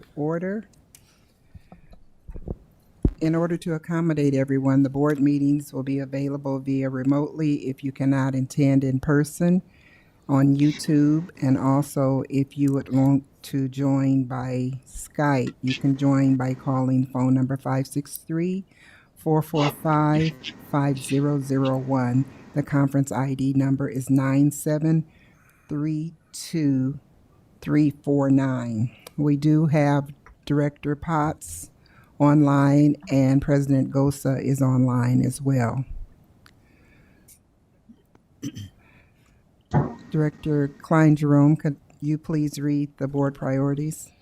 to order. In order to accommodate everyone, the board meetings will be available via remotely if you cannot attend in person on YouTube. And also, if you would want to join by Skype, you can join by calling phone number 563-445-5001. The conference ID number is 9732349. We do have Director Potts online, and President Gosa is online as well. Director Klein-Jerome, could you please read the board priorities?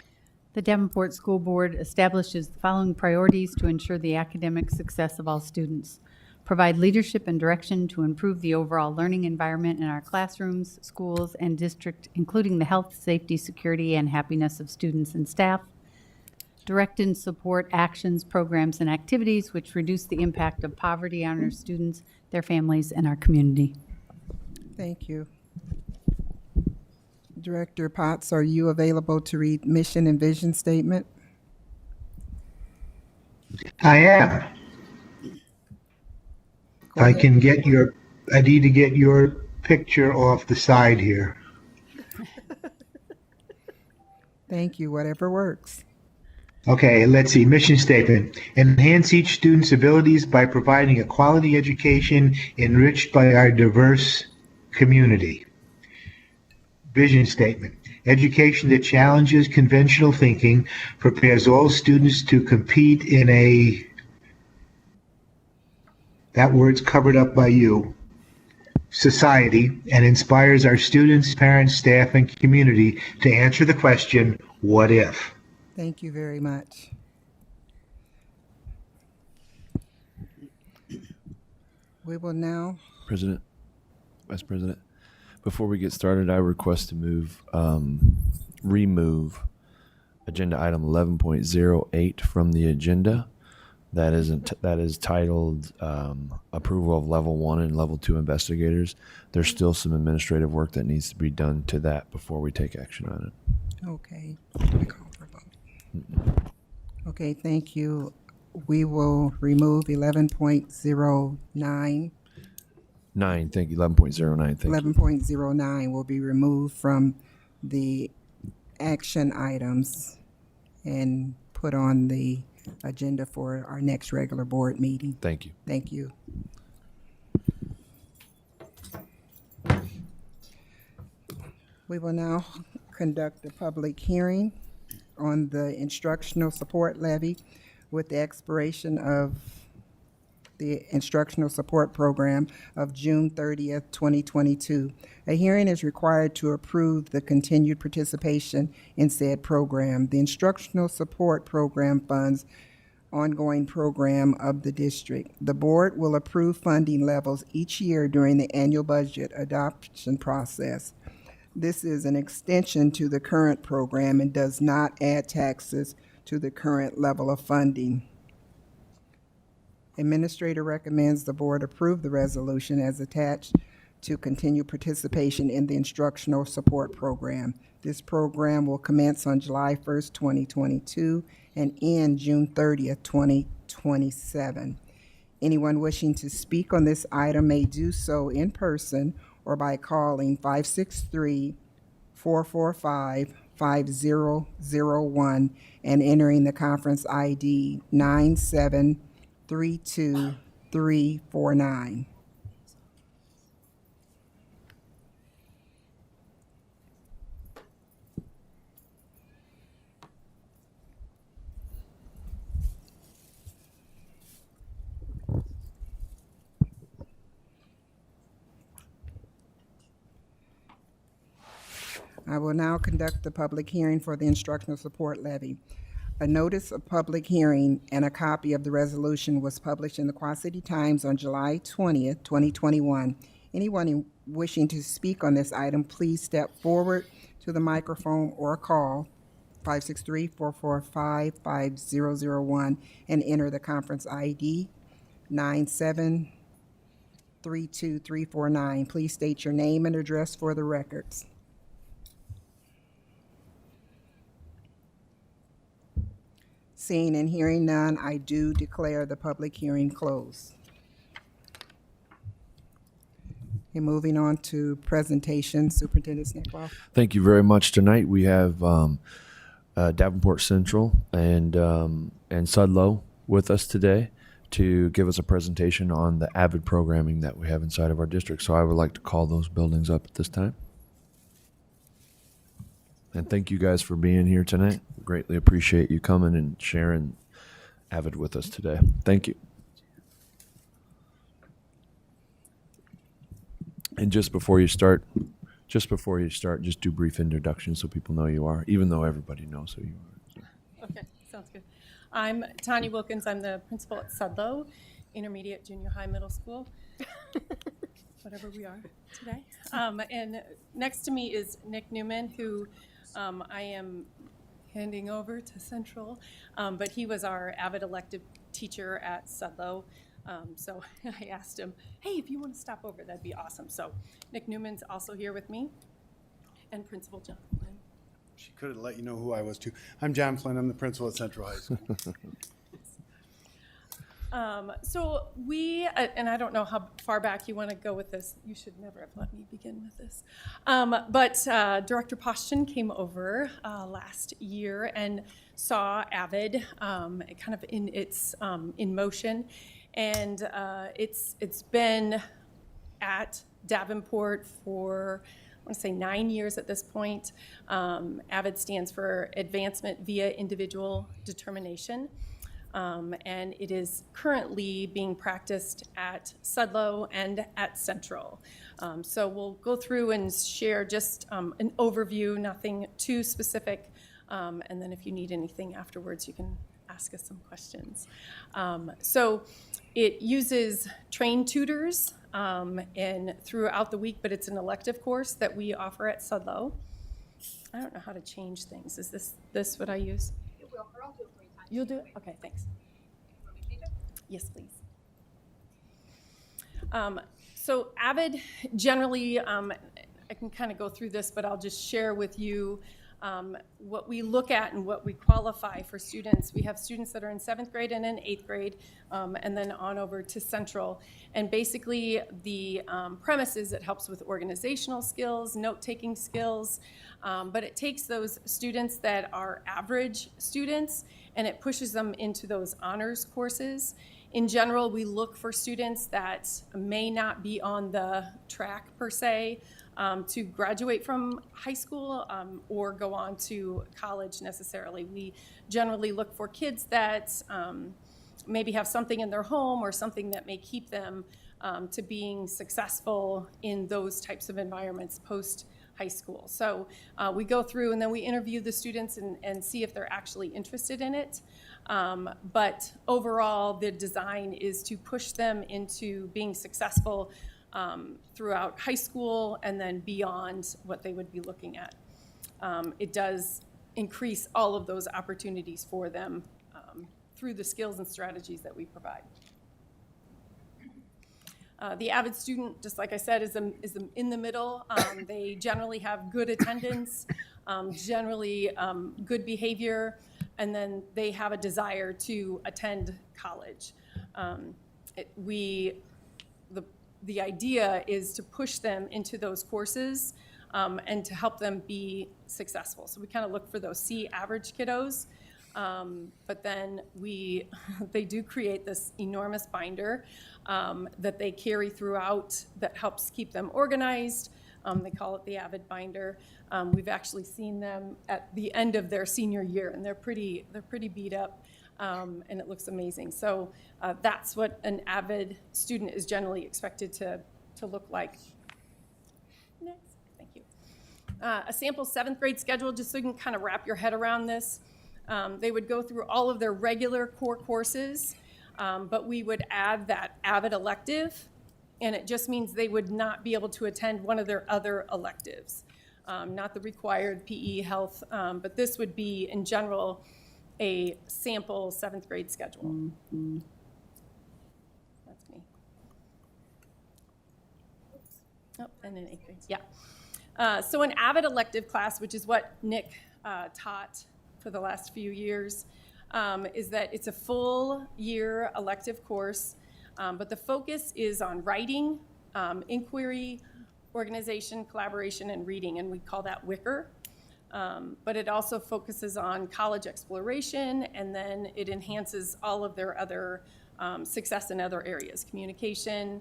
The Davenport School Board establishes the following priorities to ensure the academic success of all students. Provide leadership and direction to improve the overall learning environment in our classrooms, schools, and district, including the health, safety, security, and happiness of students and staff. Direct and support actions, programs, and activities which reduce the impact of poverty on our students, their families, and our community. Thank you. Director Potts, are you available to read mission and vision statement? I am. I need to get your picture off the side here. Thank you, whatever works. Okay, let's see. Mission statement. Enhance each student's abilities by providing a quality education enriched by our diverse community. Vision statement. Education that challenges conventional thinking, prepares all students to compete in a, that word's covered up by you, society, and inspires our students, parents, staff, and community to answer the question, what if? Thank you very much. We will now. President, Vice President, before we get started, I request to remove agenda item 11.08 from the agenda. That is titled approval of level 1 and level 2 investigators. There's still some administrative work that needs to be done to that before we take action on it. Okay. Okay, thank you. We will remove 11.09. 9, thank you. 11.09, thank you. 11.09 will be removed from the action items and put on the agenda for our next regular board meeting. Thank you. Thank you. We will now conduct a public hearing on the instructional support levy with the expiration of the instructional support program of June 30th, 2022. A hearing is required to approve the continued participation in said program. The instructional support program funds ongoing program of the district. The board will approve funding levels each year during the annual budget adoption process. This is an extension to the current program and does not add taxes to the current level of funding. Administrator recommends the board approve the resolution as attached to continue participation in the instructional support program. This program will commence on July 1st, 2022 and end June 30th, 2027. Anyone wishing to speak on this item may do so in person or by calling 563-445-5001 and entering the conference ID 9732349. I will now conduct the public hearing for the instructional support levy. A notice of public hearing and a copy of the resolution was published in the Quad City Times on July 20th, 2021. Anyone wishing to speak on this item, please step forward to the microphone or call 563-445-5001 and enter the conference ID 9732349. Please state your name and address for the records. Seeing and hearing none, I do declare the public hearing closed. And moving on to presentation, Superintendent Sneckloff. Thank you very much. Tonight we have Davenport Central and Sudlow with us today to give us a presentation on the Avid programming that we have inside of our district. So I would like to call those buildings up at this time. And thank you guys for being here tonight. Greatly appreciate you coming and sharing Avid with us today. Thank you. And just before you start, just do brief introductions so people know who you are, even though everybody knows who you are. Okay, sounds good. I'm Tanya Wilkins. I'm the principal at Sudlow, intermediate, junior high, middle school, whatever we are today. And next to me is Nick Newman, who I am handing over to Central, but he was our Avid elective teacher at Sudlow. So I asked him, hey, if you want to stop over, that'd be awesome. So Nick Newman's also here with me, and Principal John Flynn. She could have let you know who I was too. I'm John Flynn. I'm the principal at Central High School. So we, and I don't know how far back you want to go with this. You should never have let me begin with this. But Director Poshton came over last year and saw Avid kind of in its in motion, and it's been at Davenport for, I want to say, 9 years at this point. Avid stands for Advancement via Individual Determination. And it is currently being practiced at Sudlow and at Central. So we'll go through and share just an overview, nothing too specific, and then if you need anything afterwards, you can ask us some questions. So it uses trained tutors and throughout the week, but it's an elective course that we offer at Sudlow. I don't know how to change things. Is this what I use? It will, or I'll do it for you. Tanya. You'll do it? Okay, thanks. Want me to change it? Yes, please. So Avid, generally, I can kind of go through this, but I'll just share with you what we look at and what we qualify for students. We have students that are in 7th grade and in 8th grade, and then on over to Central. And basically, the premise is it helps with organizational skills, note-taking skills, but it takes those students that are average students and it pushes them into those honors courses. In general, we look for students that may not be on the track per se to graduate from high school or go on to college necessarily. We generally look for kids that maybe have something in their home or something that may keep them to being successful in those types of environments post high school. So we go through and then we interview the students and see if they're actually interested in it. But overall, the design is to push them into being successful throughout high school and then beyond what they would be looking at. It does increase all of those opportunities for them through the skills and strategies that we provide. The Avid student, just like I said, is in the middle. They generally have good attendance, generally good behavior, and then they have a desire to attend college. The idea is to push them into those courses and to help them be successful. So we kind of look for those C average kiddos, but then they do create this enormous binder that they carry throughout that helps keep them organized. They call it the Avid Binder. We've actually seen them at the end of their senior year, and they're pretty beat up, and it looks amazing. So that's what an Avid student is generally expected to look like. Next, thank you. A sample 7th grade schedule, just so you can kind of wrap your head around this. They would go through all of their regular core courses, but we would add that Avid elective, and it just means they would not be able to attend one of their other electives, not the required PE, health, but this would be, in general, a sample 7th grade schedule. Mm-hmm. That's me. Oh, and then 8th grade, yeah. So an Avid elective class, which is what Nick taught for the last few years, is that it's a full year elective course, but the focus is on writing, inquiry, organization, collaboration, and reading, and we call that WICR. But it also focuses on college exploration, and then it enhances all of their other success in other areas, communication,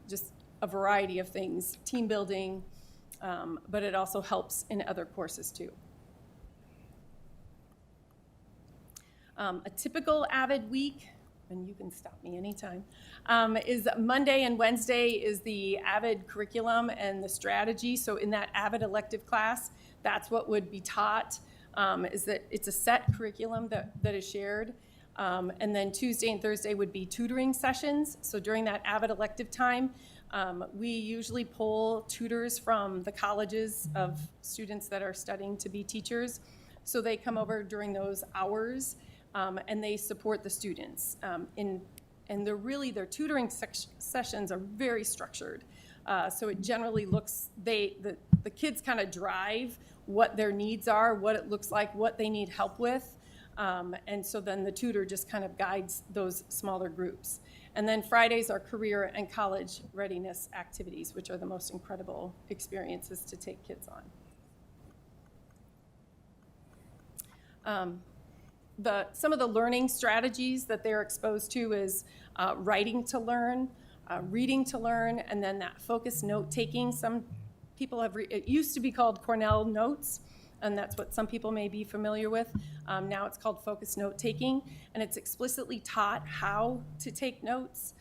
just a variety of things, team building, but it also helps in other courses too. A typical Avid week, and you can stop me anytime, is Monday and Wednesday is the Avid curriculum and the strategy. So in that Avid elective class, that's what would be taught, is that it's a set curriculum that is shared. And then Tuesday and Thursday would be tutoring sessions. So during that Avid elective time, we usually pull tutors from the colleges of students that are studying to be teachers. So they come over during those hours, and they support the students. And their tutoring sessions are very structured. So it generally looks, the kids kind of drive what their needs are, what it looks like, what they need help with. And so then the tutor just kind of guides those smaller groups. And then Fridays are career and college readiness activities, which are the most incredible experiences to take kids on. Some of the learning strategies that they're exposed to is writing to learn, reading to learn, and then that focused note-taking. Some people it used to be called Cornell Notes, and that's what some people may be familiar with. Now it's called focused note-taking, and it's explicitly taught how to take notes,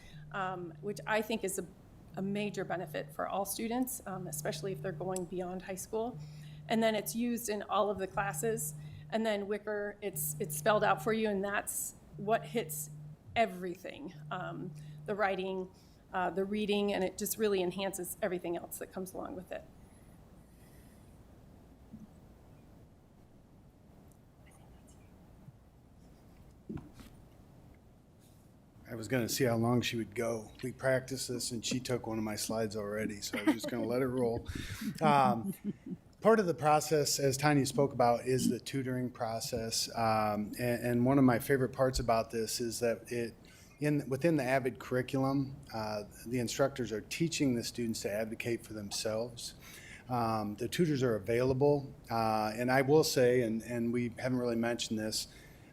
which I think is a major benefit for all students, especially if they're going beyond high school. And then it's used in all of the classes. And then WICR, it's spelled out for you, and that's what hits everything. The writing, the reading, and it just really enhances everything else that comes along with it. I was going to see how long she would go. We practiced this, and she took one of my slides already, so I was just going to let it roll. Part of the process, as Tanya spoke about, is the tutoring process. And one of my favorite parts about this is that within the Avid curriculum, the instructors are teaching the students to advocate for themselves. The tutors are available. And I will say, and we haven't really mentioned this,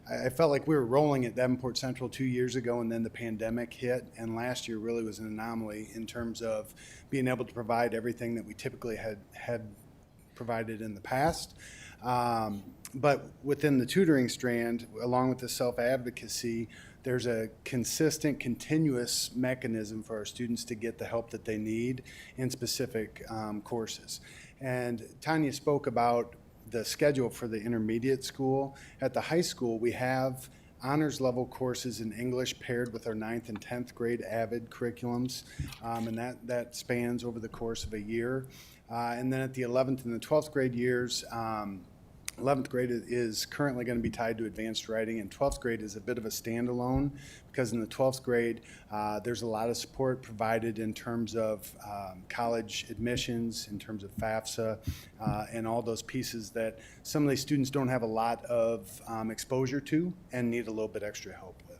I felt like we were rolling at Davenport Central 2 years ago, and then the pandemic hit, and last year really was an anomaly in terms of being able to provide everything that we typically had provided in the past. But within the tutoring strand, along with the self-advocacy, there's a consistent, continuous mechanism for our students to get the help that they need in specific courses. And Tanya spoke about the schedule for the intermediate school. At the high school, we have honors level courses in English paired with our 9th and 10th grade Avid curriculums, and that spans over the course of a year. And then at the 11th and the 12th grade years, 11th grade is currently going to be tied to advanced writing, and 12th grade is a bit of a standalone because in the 12th grade, there's a lot of support provided in terms of college admissions, in terms of FAFSA, and all those pieces that some of these students don't have a lot of exposure to and need a little bit extra help with.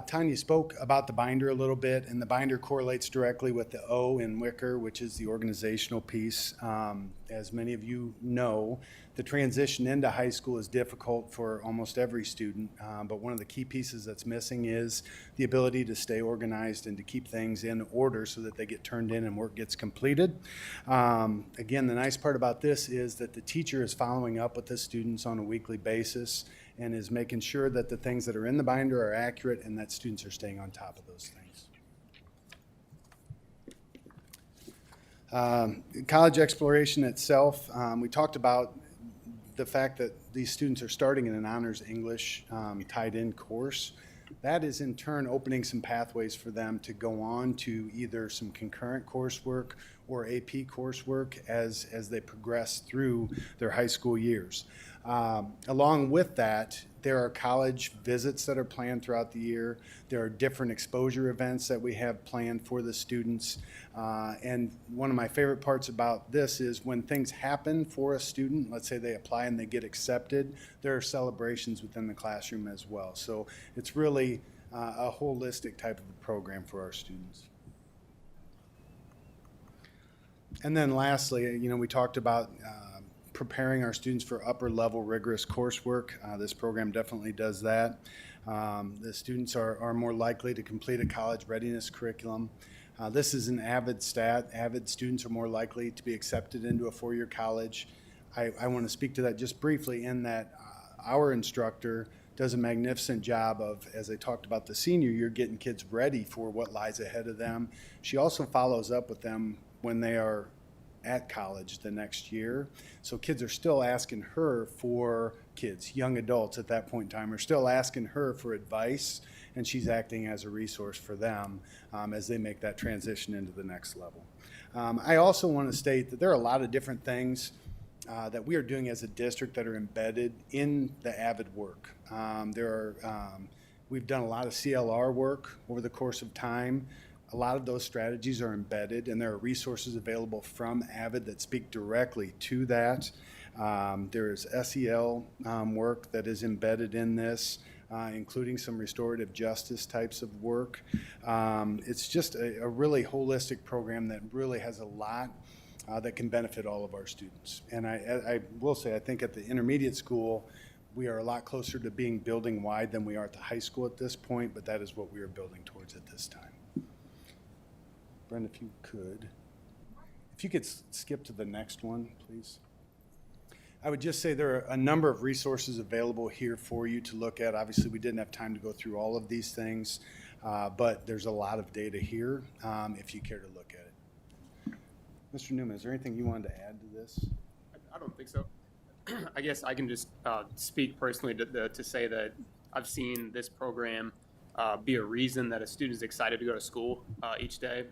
Tanya spoke about the binder a little bit, and the binder correlates directly with the O in WICR, which is the organizational piece. As many of you know, the transition into high school is difficult for almost every student, but one of the key pieces that's missing is the ability to stay organized and to keep things in order so that they get turned in and work gets completed. Again, the nice part about this is that the teacher is following up with the students on a weekly basis and is making sure that the things that are in the binder are accurate and that students are staying on top of those things. College exploration itself, we talked about the fact that these students are starting in an honors English tied-in course. That is in turn opening some pathways for them to go on to either some concurrent coursework or AP coursework as they progress through their high school years. Along with that, there are college visits that are planned throughout the year. There are different exposure events that we have planned for the students. And one of my favorite parts about this is when things happen for a student, let's say they apply and they get accepted, there are celebrations within the classroom as well. So it's really a holistic type of a program for our students. And then lastly, we talked about preparing our students for upper level rigorous coursework. This program definitely does that. The students are more likely to complete a college readiness curriculum. This is an Avid stat. Avid students are more likely to be accepted into a four-year college. I want to speak to that just briefly in that our instructor does a magnificent job of, as I talked about the senior year, getting kids ready for what lies ahead of them. She also follows up with them when they are at college the next year. So kids are still asking her for, young adults at that point in time, are still asking her for advice, and she's acting as a resource for them as they make that transition into the next level. I also want to state that there are a lot of different things that we are doing as a district that are embedded in the Avid work. We've done a lot of CLR work over the course of time. A lot of those strategies are embedded, and there are resources available from Avid that speak directly to that. There is SEL work that is embedded in this, including some restorative justice types of work. It's just a really holistic program that really has a lot that can benefit all of our students. And I will say, I think at the intermediate school, we are a lot closer to being building wide than we are at the high school at this point, but that is what we are building towards at this time. Brenda, if you could skip to the next one, please. I would just say there are a number of resources available here for you to look at. Obviously, we didn't have time to go through all of these things, but there's a lot of data here if you care to look at it. Mr. Newman, is there anything you wanted to add to this? I don't think so. I guess I can just speak personally to say that I've seen this program be a reason that a student is excited to go to school each day.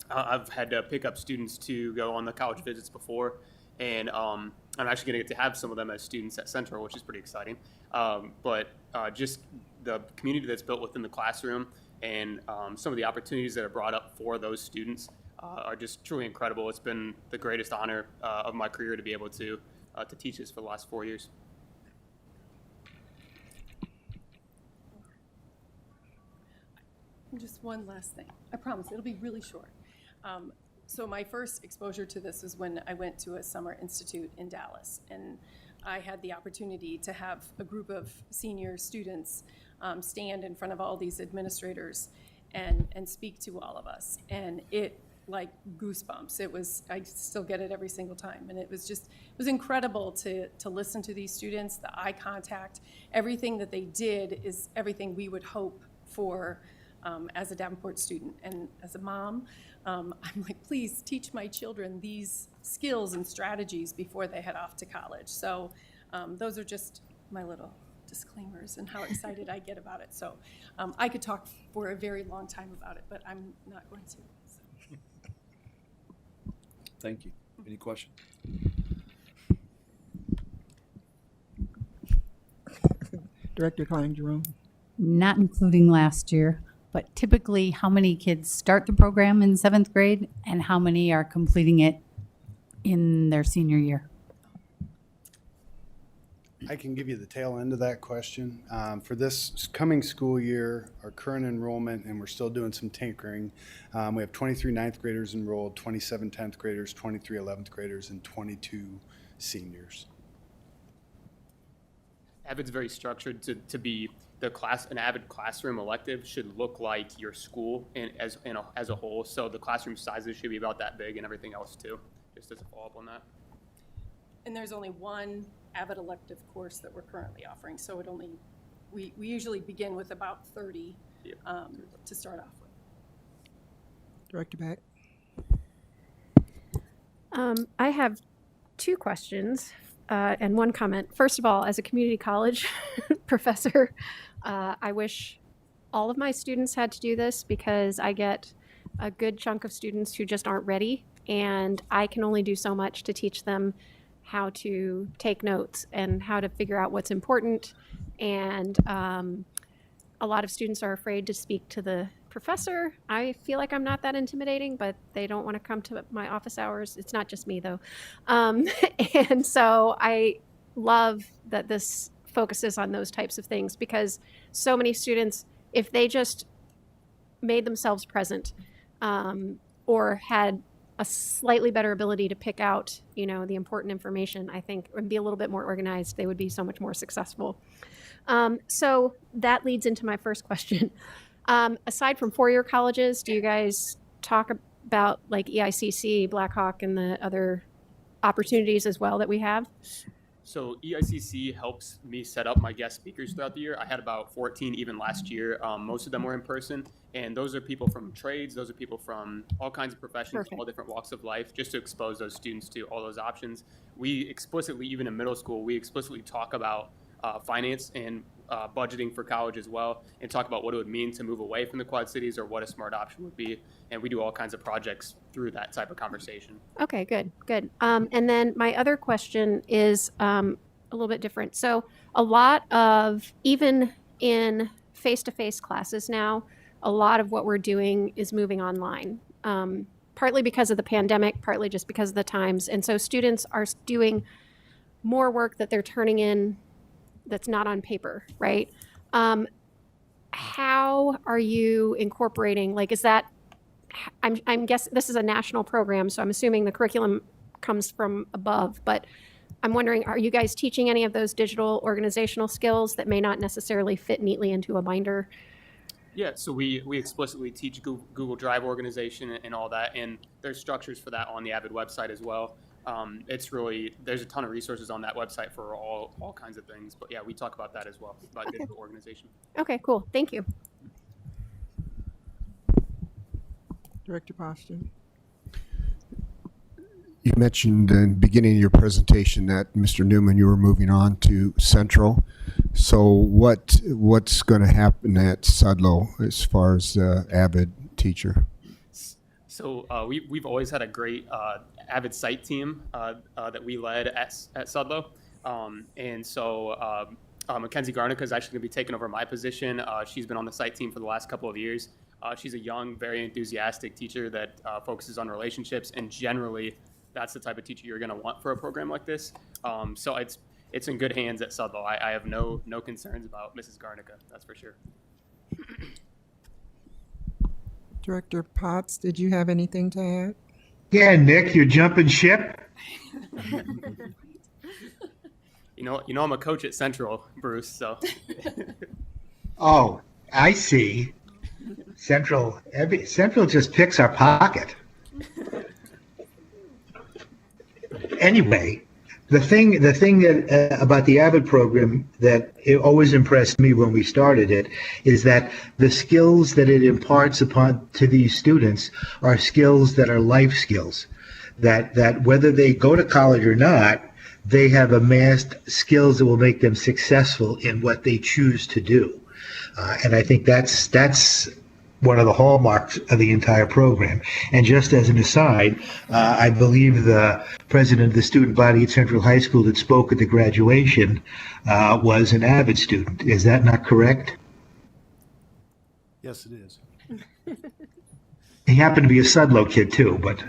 I've had to pick up students to go on the college visits before, and I'm actually going to get to have some of them as students at Central, which is pretty exciting. But just the community that's built within the classroom and some of the opportunities that are brought up for those students are just truly incredible. It's been the greatest honor of my career to be able to teach this for the last 4 years. Just one last thing. I promise, it'll be really short. So my first exposure to this was when I went to a summer institute in Dallas, and I had the opportunity to have a group of senior students stand in front of all these administrators and speak to all of us. And it, like goosebumps. I still get it every single time. And it was incredible to listen to these students, the eye contact, everything that they did is everything we would hope for as a Davenport student. And as a mom, I'm like, please teach my children these skills and strategies before they head off to college. So those are just my little disclaimers and how excited I get about it. So I could talk for a very long time about it, but I'm not going to. So. Thank you. Any questions? Director Klein-Jerome. Not including last year, but typically how many kids start the program in 7th grade and how many are completing it in their senior year? I can give you the tail end of that question. For this coming school year, our current enrollment, and we're still doing some tinkering, we have 23 9th graders enrolled, 27 10th graders, 23 11th graders, and 22 seniors. Avid's very structured to be an Avid classroom elective should look like your school as a whole. So the classroom sizes should be about that big and everything else too, just as a follow-up on that. And there's only one Avid elective course that we're currently offering. So we usually begin with about 30 to start off with. Director Beck. I have two questions and one comment. First of all, as a community college professor, I wish all of my students had to do this because I get a good chunk of students who just aren't ready. and I can only do so much to teach them how to take notes and how to figure out what's important. And a lot of students are afraid to speak to the professor. I feel like I'm not that intimidating, but they don't want to come to my office hours. It's not just me, though. And so I love that this focuses on those types of things, because so many students, if they just made themselves present, or had a slightly better ability to pick out, the important information, I think, and be a little bit more organized, they would be so much more successful. So that leads into my first question. Aside from four-year colleges, do you guys talk about like EICC, Blackhawk, and the other opportunities as well that we have? So EICC helps me set up my guest speakers throughout the year. I had about 14 even last year. Most of them were in person, and those are people from trades. Those are people from all kinds of professions, Perfect. all different walks of life, just to expose those students to all those options. We explicitly, even in middle school, we explicitly talk about finance and budgeting for college as well, and talk about what it would mean to move away from the Quad Cities or what a smart option would be. And we do all kinds of projects through that type of conversation. Okay, good. And then my other question is a little bit different. So a lot of, even in face-to-face classes now, a lot of what we're doing is moving online, partly because of the pandemic, partly just because of the times. And so students are doing more work that they're turning in that's not on paper, right? How are you incorporating, like, is that, I'm guessing this is a national program, so I'm assuming the curriculum comes from above, but I'm wondering, are you guys teaching any of those digital organizational skills that may not necessarily fit neatly into a binder? Yeah, so we explicitly teach Google Drive organization and all that, and there's structures for that on the Avid website as well. It's really, there's a ton of resources on that website for all kinds of things. But yeah, we talk about that as well, about digital organization. Okay, cool. Thank you. Director Poston. You mentioned in the beginning of your presentation that, Mr. Newman, you were moving on to Central. So what's going to happen at Sudlow as far as the Avid teacher? So we've always had a great Avid site team that we led at Sudlow. And so Mackenzie Garnica is actually going to be taking over my position. She's been on the site team for the last couple of years. She's a young, very enthusiastic teacher that focuses on relationships, and generally that's the type of teacher you're going to want for a program like this. So it's in good hands at Sudlow. I have no concerns about Mrs. Garnica, that's for sure. Director Potts, did you have anything to add? Yeah, Nick, you're jumping ship? You know, I'm a coach at Central, Bruce, so. Oh, I see. Central just picks our pocket. Anyway, the thing that about the Avid program that it always impressed me when we started it is that the skills that it imparts to these students are skills that are life skills. That whether they go to college or not, they have amassed skills that will make them successful in what they choose to do. And I think that's one of the hallmarks of the entire program. And just as an aside, I believe the president of the student body at Central High School that spoke at the graduation was an Avid student. Is that not correct? Yes, it is. He happened to be a Sudlow kid too, but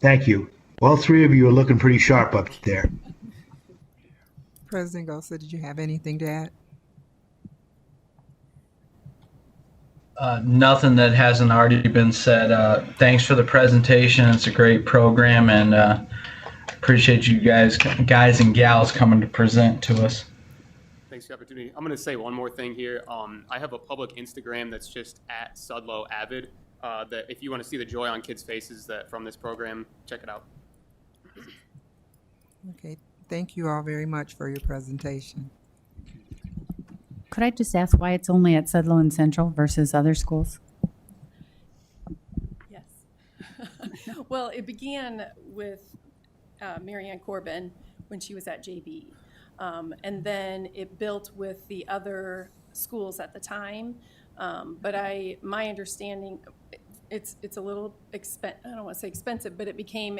thank you. All three of you are looking pretty sharp up there. President Gosa, did you have anything to add? Nothing that hasn't already been said. Thanks for the presentation. It's a great program, and appreciate you guys and gals coming to present to us. Thanks for the opportunity. I'm going to say one more thing here. I have a public Instagram that's just at Sudlow Avid. That if you want to see the joy on kids' faces that from this program, check it out. Okay, thank you all very much for your presentation. Could I just ask why it's only at Sudlow and Central versus other schools? Yes. Well, it began with Marianne Corbin when she was at JB. And then it built with the other schools at the time. But my understanding, it's a little I don't want to say expensive, but it became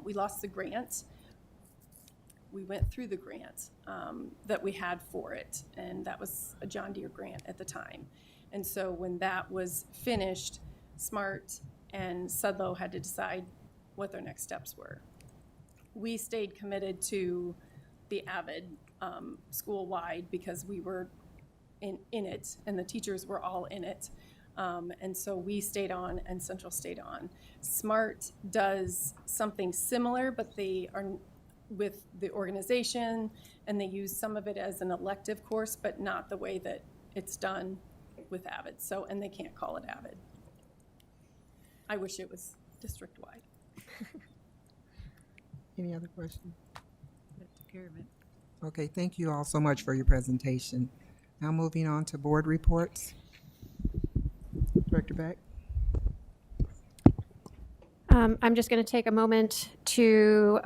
we lost the grant. We went through the grant that we had for it, and that was a John Deere grant at the time. And so when that was finished, SMART and Sudlow had to decide what their next steps were. We stayed committed to the Avid school-wide because we were in it, and the teachers were all in it. And so we stayed on, and Central stayed on. SMART does something similar, but they are with the organization, and they use some of it as an elective course, but not the way that it's done with Avid. So, and they can't call it Avid. I wish it was district-wide. Any other questions? That took care of it. Okay, thank you all so much for your presentation. Now moving on to board reports. Director Beck? I'm just going to take a moment to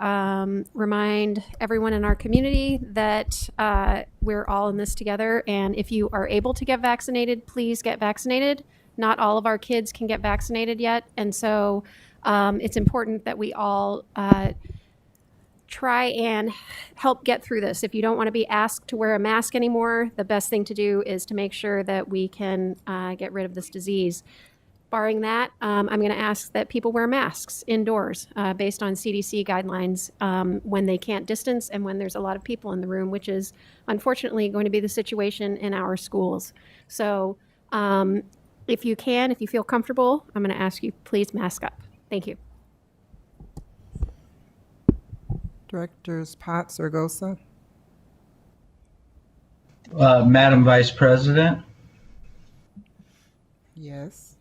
remind everyone in our community that we're all in this together. And if you are able to get vaccinated, please get vaccinated. Not all of our kids can get vaccinated yet. And so it's important that we all try and help get through this. If you don't want to be asked to wear a mask anymore, the best thing to do is to make sure that we can get rid of this disease. Barring that, I'm going to ask that people wear masks indoors based on CDC guidelines when they can't distance and when there's a lot of people in the room, which is unfortunately going to be the situation in our schools. So if you can, if you feel comfortable, I'm going to ask you, please mask up. Thank you. Directors Potts or Gosa? Madam Vice President. Yes.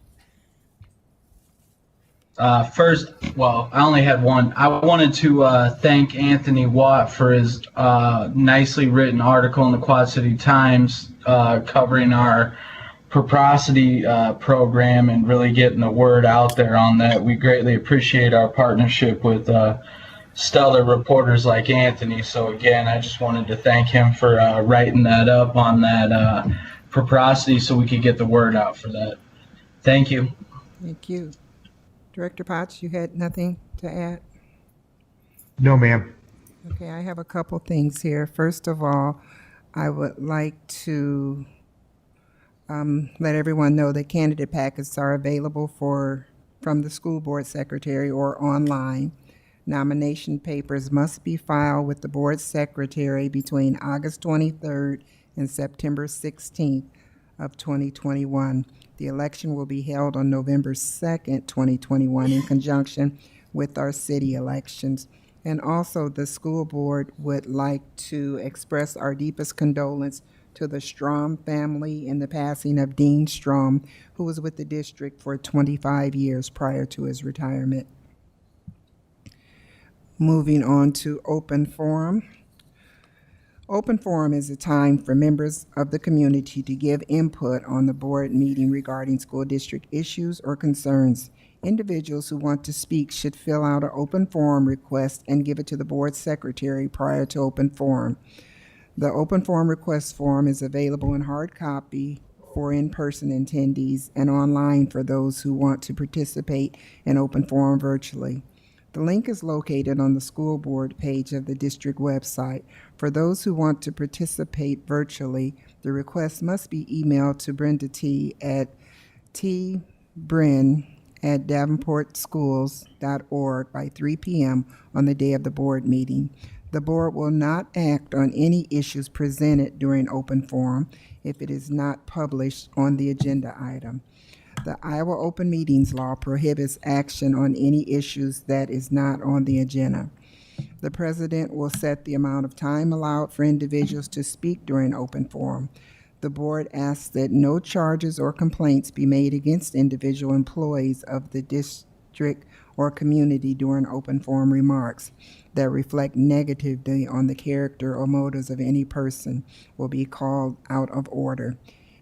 First, well, I only had one. I wanted to thank Anthony Watt for his nicely written article in the Quad City Times covering our Pbis program and really getting the word out there on that. We greatly appreciate our partnership with stellar reporters like Anthony. So again, I just wanted to thank him for writing that up on that Pbis so we could get the word out for that. Thank you. Thank you. Director Potts, you had nothing to add? No, ma'am. Okay, I have a couple things here. First of all, I would like to let everyone know that candidate packets are available from the school board secretary or online. Nomination papers must be filed with the board secretary between August 23rd and September 16th of 2021. The election will be held on November 2nd, 2021, in conjunction with our city elections. And also, the school board would like to express our deepest condolence to the Strom family in the passing of Dean Strom, who was with the district for 25 years prior to his retirement. Moving on to open forum. Open forum is a time for members of the community to give input on the board meeting regarding school district issues or concerns. Individuals who want to speak should fill out an open forum request and give it to the board secretary prior to open forum. The open forum request form is available in hard copy for in-person attendees and online for those who want to participate in open forum virtually. The link is located on the school board page of the district website. For those who want to participate virtually, the request must be emailed to Brenda T. at tbrin@davenportschools.org by 3 p.m. on the day of the board meeting. The board will not act on any issues presented during open forum if it is not published on the agenda item. The Iowa Open Meetings Law prohibits action on any issues that is not on the agenda. The president will set the amount of time allowed for individuals to speak during open forum. The board asks that no charges or complaints be made against individual employees of the district or community during open forum remarks that reflect negatively on the character or motives of any person will be called out of order.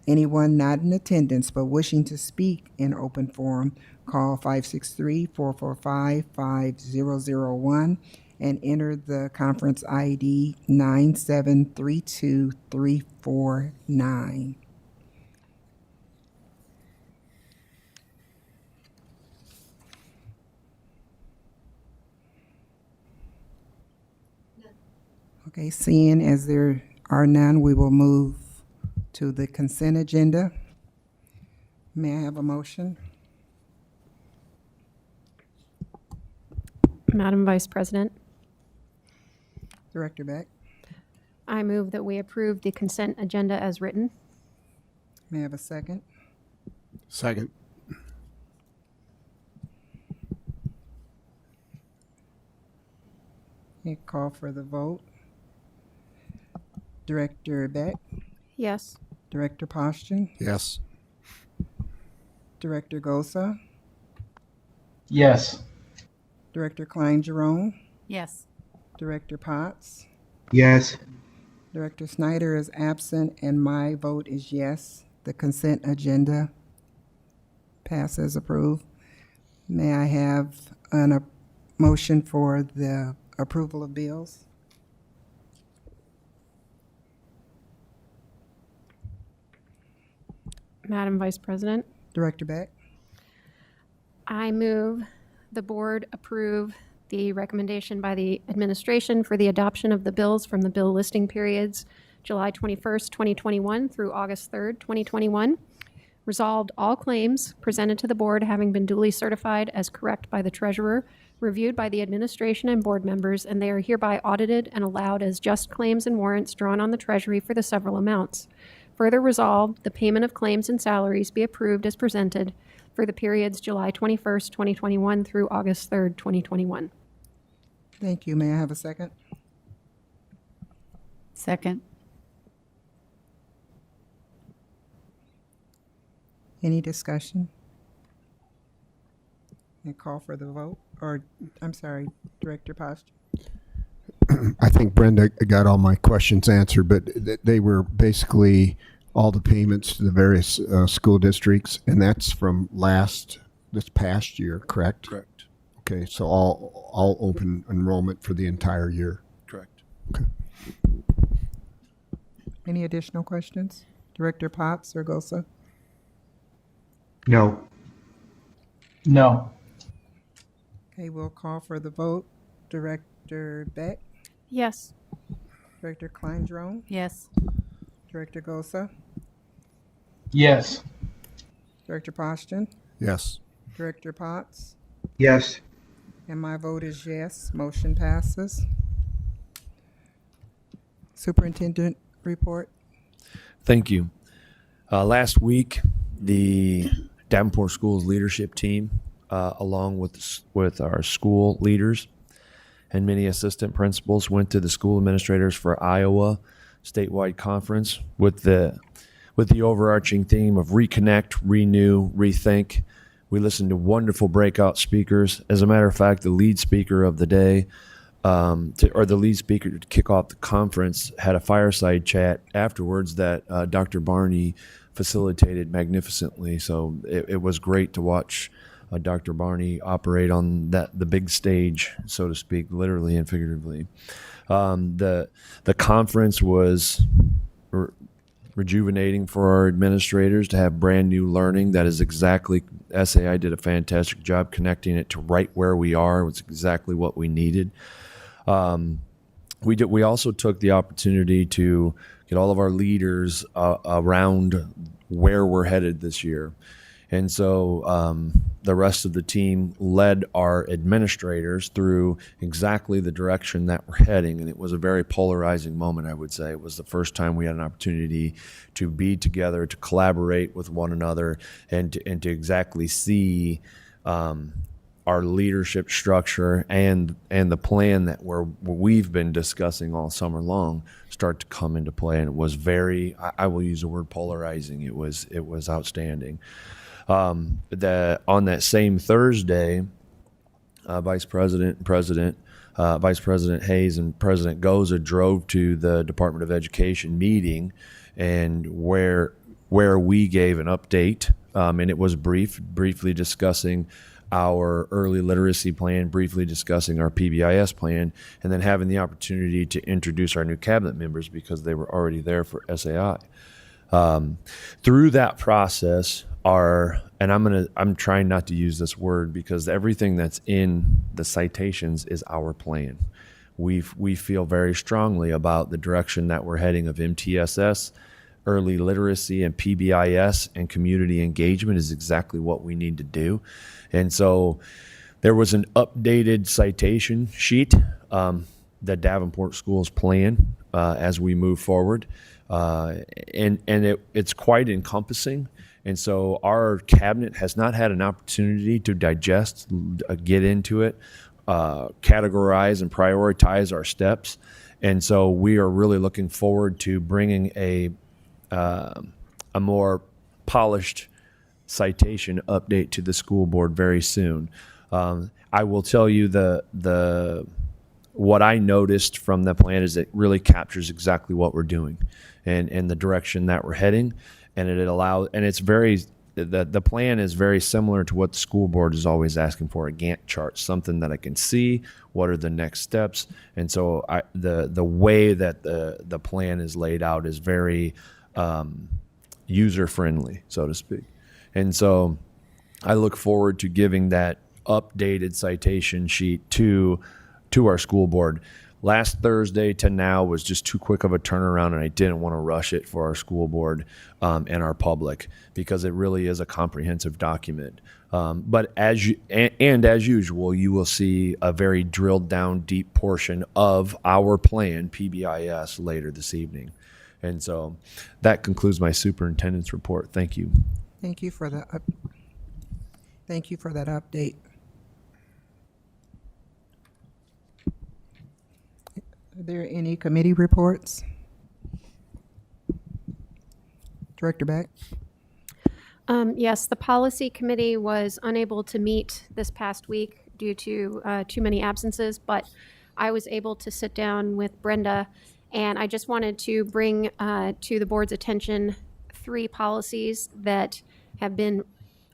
Anyone not in attendance but wishing to speak in open forum, call 563-445-5001 and enter the conference ID 9732349. Okay, seeing as there are none, we will move to the consent agenda. May I have a motion? Madam Vice President, Director Beck, I move that we approve the consent agenda as written. may I have a second? Second. Okay, call for the vote. Director Beck, Yes. Director Poston, Yes. Director Gosa, Yes. Director Klein-Jerome, Yes. Director Potts, Yes. Director Snyder is absent, and my vote is yes. The consent agenda passes approved. May I have a motion for the approval of bills? Madam Vice President, Director Beck, I move the board approve the recommendation by the administration for the adoption of the bills from the bill listing periods July 21st, 2021 through August 3rd, 2021. Resolved, all claims presented to the board having been duly certified as correct by the treasurer, reviewed by the administration and board members, and they are hereby audited and allowed as just claims and warrants drawn on the treasury for the several amounts. Further resolved, the payment of claims and salaries be approved as presented for the periods July 21st, 2021 through August 3rd, 2021. thank you. May I have a second? Second. Any discussion? And call for the vote, or, I'm sorry, Director Poston? I think Brenda got all my questions answered, but they were basically all the payments to the various school districts, and that's from this past year, correct? Correct. Okay, so all open enrollment for the entire year. Correct. Any additional questions? Director Potts or Gosa? No. No. Okay, we'll call for the vote. Director Beck, Yes. Director Klein-Jerome, Yes. Director Gosa, Yes. Director Poston, Yes. Director Potts, Yes. and my vote is yes. Motion passes. Superintendent report. Thank you. Last week, the Davenport Schools leadership team, along with our school leaders and many assistant principals, went to the school administrators for Iowa statewide conference with the overarching theme of reconnect, renew, rethink. We listened to wonderful breakout speakers. As a matter of fact, the lead speaker of the day, the lead speaker to kick off the conference, had a fireside chat afterwards that Dr. Barney facilitated magnificently. So it was great to watch Dr. Barney operate on the big stage, so to speak, literally and figuratively. The conference was rejuvenating for our administrators to have brand new learning. That is exactly, SAI did a fantastic job connecting it to right where we are. It was exactly what we needed. We also took the opportunity to get all of our leaders around where we're headed this year. And so the rest of the team led our administrators through exactly the direction that we're heading. And it was a very polarizing moment, I would say. It was the first time we had an opportunity to be together, to collaborate with one another, and to exactly see our leadership structure and the plan that we've been discussing all summer long start to come into play. And it was very, I will use the word polarizing. It was outstanding. On that same Thursday, Vice President Hayes and President Goza drove to the Department of Education meeting, and where we gave an update, and it was briefly discussing our early literacy plan, briefly discussing our PBIS plan, and then having the opportunity to introduce our new cabinet members because they were already there for SAI. Through that process, and I'm trying not to use this word because everything that's in the citations is our plan. we feel very strongly about the direction that we're heading of MTSS, early literacy, and PBIS, and community engagement is exactly what we need to do. And so there was an updated citation sheet that Davenport schools plan as we move forward. And it's quite encompassing. And so our cabinet has not had an opportunity to digest, get into it, categorize and prioritize our steps. And so we are really looking forward to bringing a more polished citation update to the school board very soon. I will tell you what I noticed from the plan is it really captures exactly what we're doing and the direction that we're heading. And it's very, the plan is very similar to what the school board is always asking for, a Gantt chart, something that I can see, what are the next steps. And so the way that the plan is laid out is very user-friendly, so to speak. And so I look forward to giving that updated citation sheet to our school board. Last Thursday to now was just too quick of a turnaround, and I didn't want to rush it for our school board and our public because it really is a comprehensive document. But as usual, you will see a very drilled down, deep portion of our plan, PBIS, later this evening. And so that concludes my superintendent's report. Thank you. Thank you for that update. Are there any committee reports? Director Beck? Yes, the policy committee was unable to meet this past week due to too many absences, but I was able to sit down with Brenda, and I just wanted to bring to the board's attention 3 policies that have been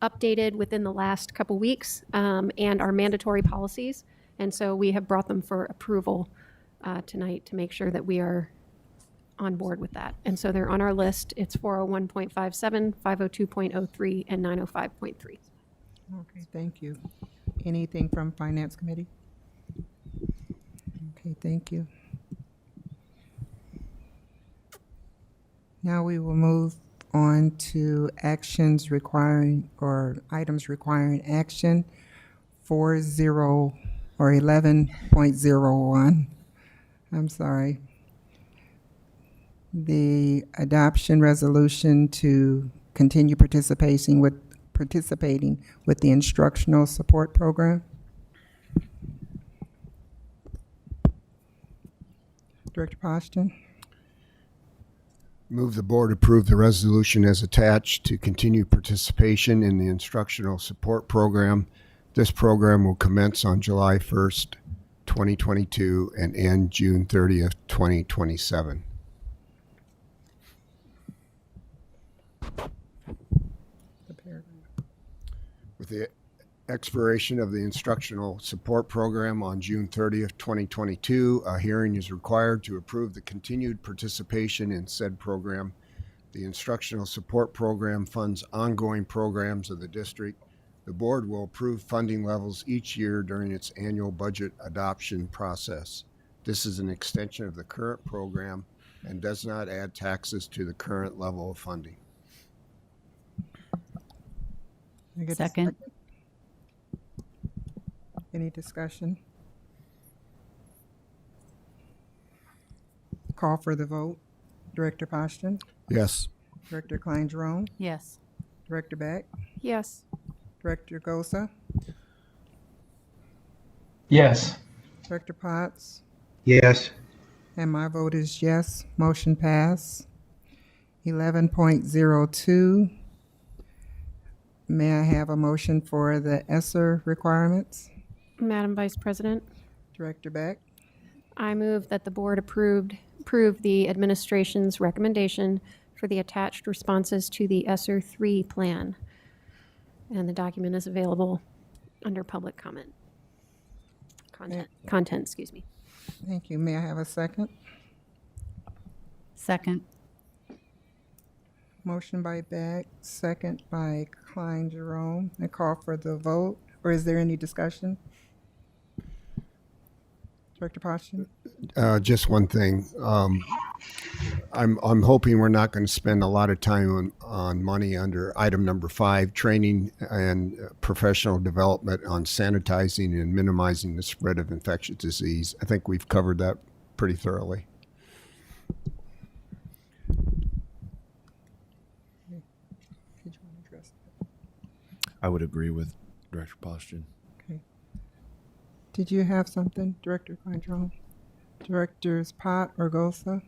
updated within the last couple weeks and are mandatory policies. And so we have brought them for approval tonight to make sure that we are on board with that. And so they're on our list. It's 401.57, 502.03, and 905.3. Okay, thank you. Anything from Finance Committee? Okay, thank you. Now we will move on to items requiring action 11.01. I'm sorry. The adoption resolution to continue participating with the instructional support program. Director Poston? Move the board approve the resolution as attached to continue participation in the instructional support program. This program will commence on July 1st, 2022 and end June 30th, 2027. With the expiration of the instructional support program on June 30th, 2022, a hearing is required to approve the continued participation in said program. The instructional support program funds ongoing programs of the district. The board will approve funding levels each year during its annual budget adoption process. This is an extension of the current program and does not add taxes to the current level of funding. I get a Second. Any discussion? Call for the vote. Director Poston? Yes. Director Klein-Jerome? Yes. Director Beck? Yes. Director Gosa? Yes. Director Potts? Yes. And my vote is yes. Motion pass. 11.02. May I have a motion for the ESSER requirements? Madam Vice President, Director Beck? I move that the board approve the administration's recommendation for the attached responses to the ESSER 3 plan. And the document is available under public comment. Content, excuse me. Thank you. May I have a second? Second. Motion by Beck, second by Klein-Jerome. I call for the vote, or is there any discussion? Director Poston? Just one thing. I'm hoping we're not going to spend a lot of time on money under item number 5, training and professional development on sanitizing and minimizing the spread of infectious disease. I think we've covered that pretty thoroughly. Did you want to address that? I would agree with Director Poston. Okay. Did you have something, Director Condron? Directors Pot or Gosa?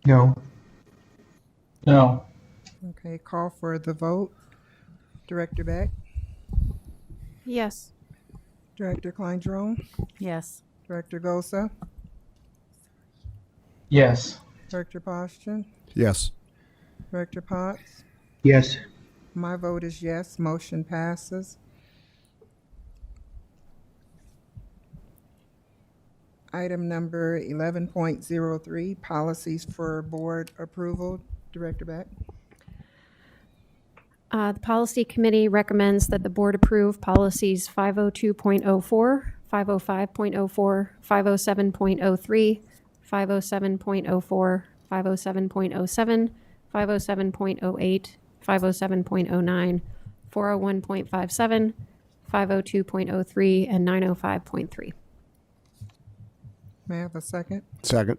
No. No. Okay, call for the vote. Director Beck? Yes. Director Klein-Jerome? Yes. Director Gosa? Yes. Director Poston? Yes. Director Potts? Yes. My vote is yes. Motion passes. Item number 11.03, policies for board approval. Director Beck? The Policy Committee recommends that the board approve policies 502.04, 505.04, 507.03, 507.04, 507.07, 507.08, 507.09, 401.57, 502.03, and 905.3. May I have a second? Second.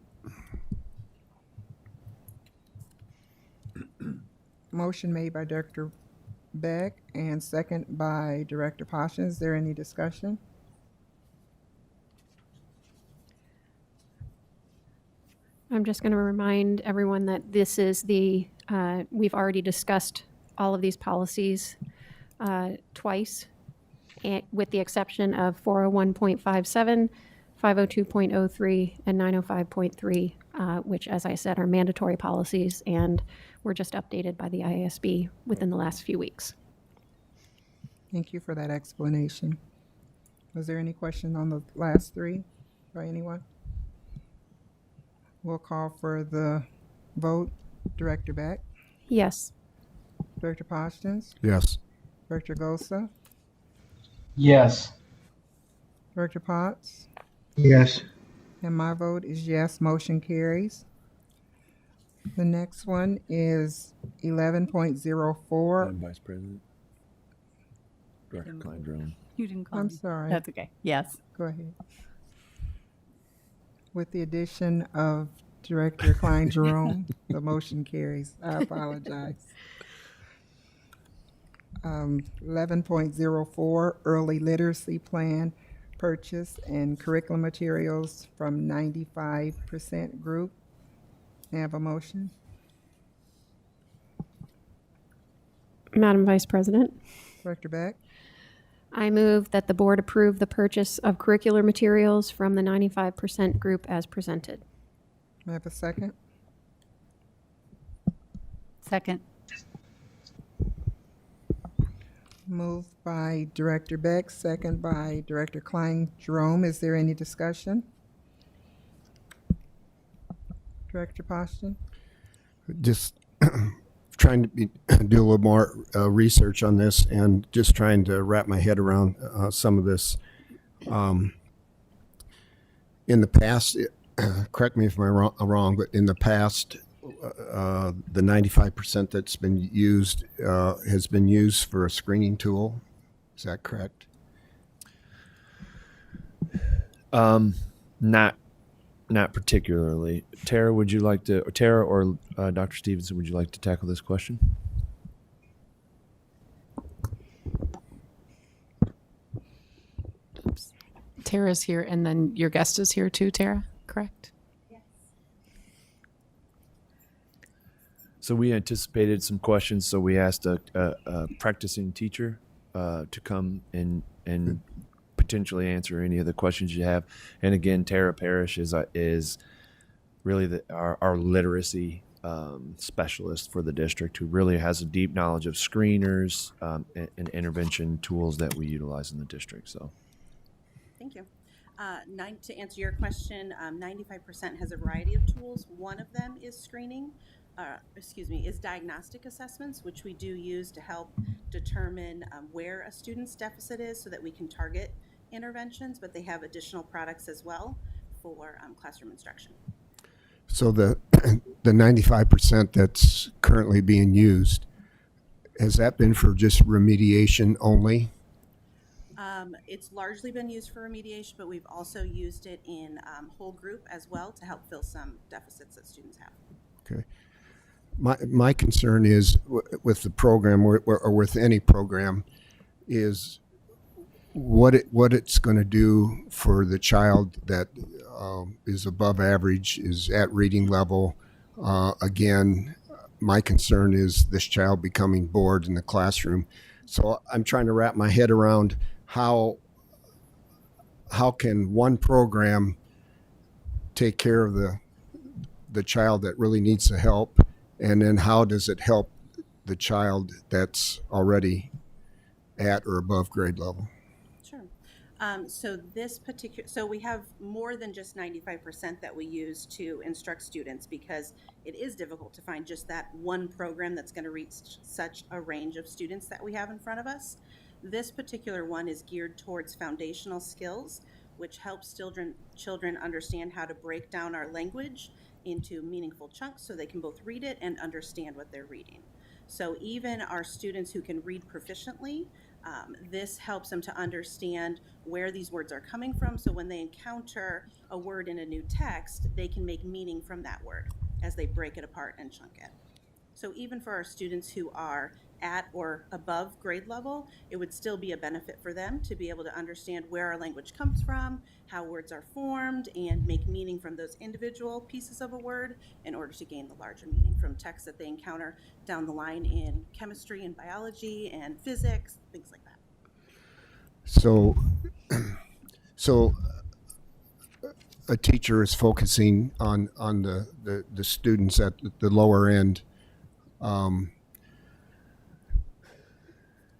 Motion made by Director Beck and second by Director Poston. Is there any discussion? I'm just going to remind everyone that this is we've already discussed all of these policies twice, with the exception of 401.57, 502.03, and 905.3, which, as I said, are mandatory policies and were just updated by the IASB within the last few weeks. Thank you for that explanation. Was there any question on the last three by anyone? We'll call for the vote. Director Beck? Yes. Director Poston? Yes. Director Gosa? Yes. Director Potts? Yes. And my vote is yes. Motion carries. The next one is 11.04. Madam Vice President. Director Klein-Jerome. You didn't call I'm me. sorry. That's okay. Yes. Go ahead. With the addition of Director Klein-Jerome, the motion carries. I apologize. 11.04, early literacy plan purchase and curriculum materials from 95% group. May I have a motion? Madam Vice President, Director Beck? I move that the board approve the purchase of curricular materials from the 95% group as presented. May I have a second? Second. Moved by Director Beck, second by Director Klein-Jerome. Is there any discussion? Director Poston? Just trying to do a little more research on this and just trying to wrap my head around some of this. In the past, correct me if I'm wrong, but in the past, the 95% that's been used has been used for a screening tool. Is that correct? Not particularly. Tara, would you like to, or Tara or Dr. Stevenson, would you like to tackle this question? Tara's here, and then your guest is here too, Tara, correct? So we anticipated some questions, so we asked a practicing teacher to come and potentially answer any of the questions you have. And again, Tara Parrish is really our literacy specialist for the district, who really has a deep knowledge of screeners and intervention tools that we utilize in the district. So, thank you. To answer your question, 95% has a variety of tools. One of them is screening. Is diagnostic assessments, which we do use to help determine where a student's deficit is so that we can target interventions, but they have additional products as well for classroom instruction. So the 95% that's currently being used, has that been for just remediation only? It's largely been used for remediation, but we've also used it in whole group as well to help fill some deficits that students have. Okay. My concern is with the program or with any program is what it's going to do for the child that is above average, is at reading level. Again, my concern is this child becoming bored in the classroom. So I'm trying to wrap my head around how can one program take care of the child that really needs the help, and then how does it help the child that's already at or above grade level? Sure. So we have more than just 95% that we use to instruct students, because it is difficult to find just that one program that's going to reach such a range of students that we have in front of us. This particular one is geared towards foundational skills, which helps children understand how to break down our language into meaningful chunks so they can both read it and understand what they're reading. So even our students who can read proficiently, this helps them to understand where these words are coming from, so when they encounter a word in a new text, they can make meaning from that word as they break it apart and chunk it. So even for our students who are at or above grade level, it would still be a benefit for them to be able to understand where our language comes from, how words are formed, and make meaning from those individual pieces of a word in order to gain the larger meaning from texts that they encounter down the line in chemistry and biology and physics, things like that. So a teacher is focusing on the students at the lower end.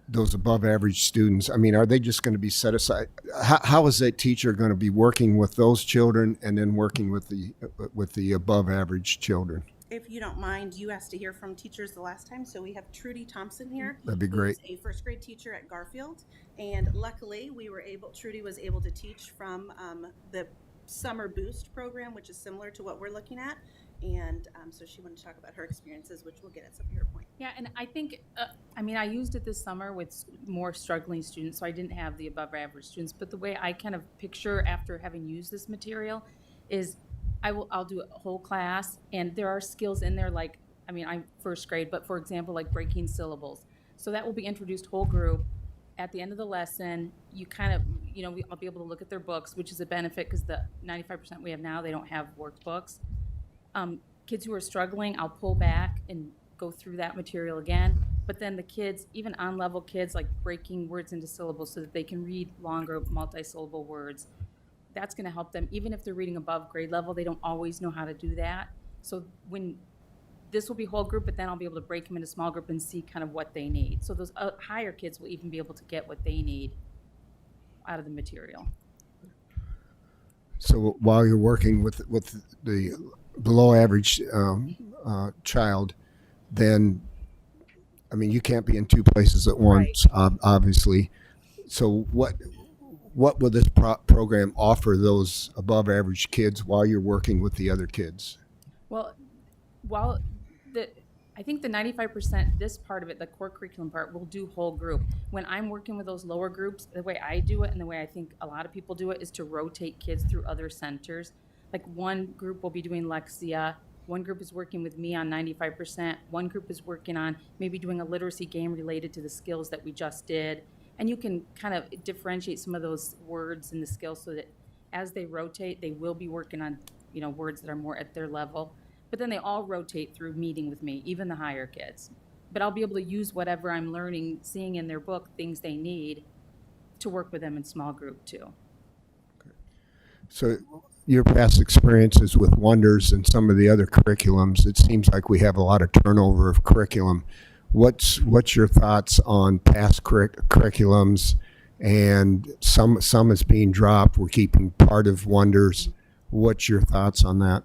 Those above average students, I mean, are they just going to be set aside? How is that teacher going to be working with those children and then working with the above average children? If you don't mind, you asked to hear from teachers the last time, so we have Trudy Thompson here. That'd be great. Who's a first grade teacher at Garfield, and luckily Trudy was able to teach from the Summer Boost program, which is similar to what we're looking at, and so she wanted to talk about her experiences, which we'll get at some of your points. Yeah, and I think, I used it this summer with more struggling students, so I didn't have the above average students. But the way I kind of picture after having used this material is I'll do a whole class, and there are skills in there like, I'm first grade, but for example, like breaking syllables. So that will be introduced whole group. At the end of the lesson, you kind of, I'll be able to look at their books, which is a benefit because the 95% we have now, they don't have workbooks. Kids who are struggling, I'll pull back and go through that material again. But then the kids, even on-level kids, like breaking words into syllables so that they can read longer multi-syllable words, that's going to help them. Even if they're reading above grade level, they don't always know how to do that. So this will be whole group, but then I'll be able to break them into small group and see kind of what they need. So those higher kids will even be able to get what they need out of the material. So while you're working with the below average child, then you can't be in two places at once, obviously. So what will this program offer those above average kids while you're working with the other kids? Well, I think the 95%, this part of it, the core curriculum part, will do whole group. When I'm working with those lower groups, the way I do it and the way I think a lot of people do it is to rotate kids through other centers. Like one group will be doing Lexia, one group is working with me on 95%, one group is working on maybe doing a literacy game related to the skills that we just did. And you can kind of differentiate some of those words and the skills so that as they rotate, they will be working on, words that are more at their level. But then they all rotate through meeting with me, even the higher kids. But I'll be able to use whatever I'm learning, seeing in their book, things they need to work with them in small group too. Okay. So your past experiences with Wonders and some of the other curriculums, it seems like we have a lot of turnover of curriculum. What's your thoughts on past curriculums, and some is being dropped? We're keeping part of Wonders. What's your thoughts on that?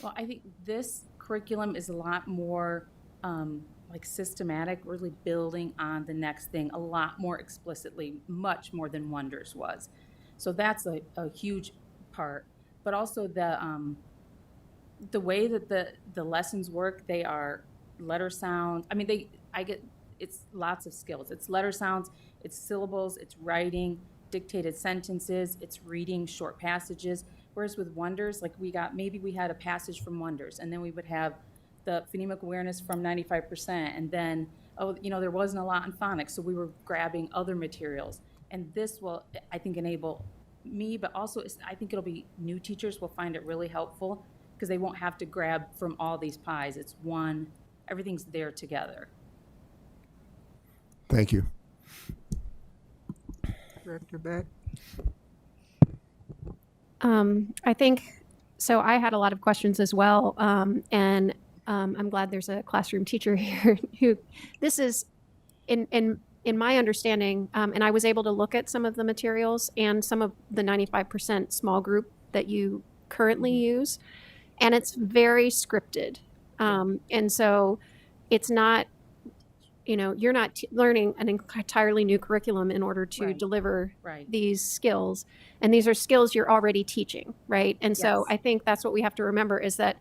Well, I think this curriculum is a lot more systematic, really building on the next thing a lot more explicitly, much more than Wonders was. So that's a huge part. But also the way that the lessons work, they are letter sounds. I mean, it's lots of skills. It's letter sounds, it's syllables, it's writing, dictated sentences, it's reading short passages. Whereas with Wonders, like maybe we had a passage from Wonders, and then we would have the phonemic awareness from 95%, and then, there wasn't a lot in phonics, so we were grabbing other materials. And this will, I think, enable me, but also I think it'll be new teachers will find it really helpful because they won't have to grab from all these pies. It's one, everything's there together. Thank you. Director Beck? I think, so I had a lot of questions as well, and I'm glad there's a classroom teacher here who, this is, in my understanding, and I was able to look at some of the materials and some of the 95% small group that you currently use, and it's very scripted. And so it's not, you're not learning an entirely new curriculum in order to Right. deliver Right. these skills. And these are skills you're already teaching, right? And so Yes. I think that's what we have to remember is that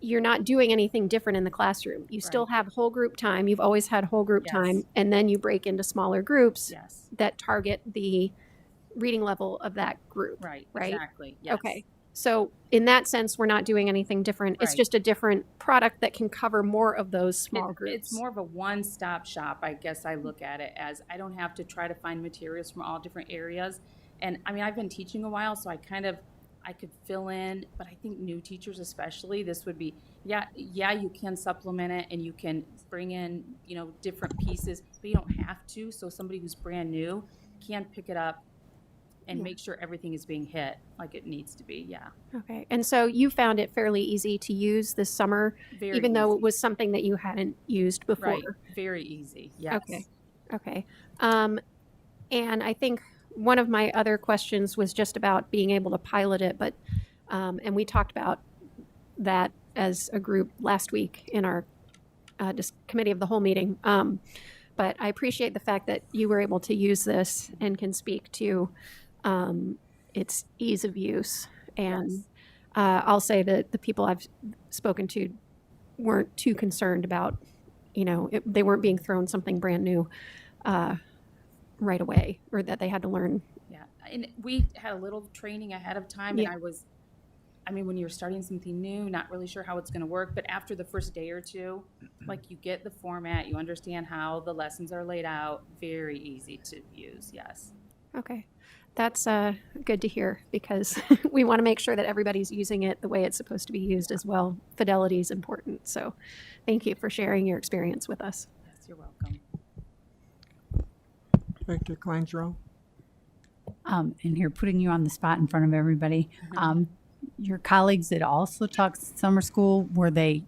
you're not doing anything different in the classroom. You still Right. have whole group time. You've always had whole group Yes. time. And then you break into smaller groups Yes. that target the reading level of that group. Right. Right? Exactly. Yes. Okay. So in that sense, we're not doing anything different. It's Right. just a different product that can cover more of those small groups. It's more of a one-stop shop, I guess I look at it as. I don't have to try to find materials from all different areas. And I mean, I've been teaching a while, so I could fill in, but I think new teachers especially, this would be, yeah, you can supplement it and you can bring in, different pieces, but you don't have to. So somebody who's brand new can pick it up and make sure everything is being hit like it needs to be. Yeah. Okay. And so you found it fairly easy to use this summer, Very even though easy. it was something that you hadn't used before. Right. Very easy. Yes. Okay. Okay. And I think one of my other questions was just about being able to pilot it, but and we talked about that as a group last week in our committee of the whole meeting. But I appreciate the fact that you were able to use this and can speak to its ease of use. And Yes. I'll say that the people I've spoken to weren't too concerned about, they weren't being thrown something brand new right away, or that they had to learn. Yeah, and we had a little training ahead of time, Yeah. and when you're starting something new, not really sure how it's going to work, but after the first day or two, like you get the format, you understand how the lessons are laid out, very easy to use, yes. Okay. That's good to hear because we want to make sure that everybody's using it the way it's supposed to be used as well. Fidelity is important. So thank you for sharing your experience with us. Yes, you're welcome. Director Kleinstrom? And here, putting you on the spot in front of everybody. Your colleagues that also taught summer school, were they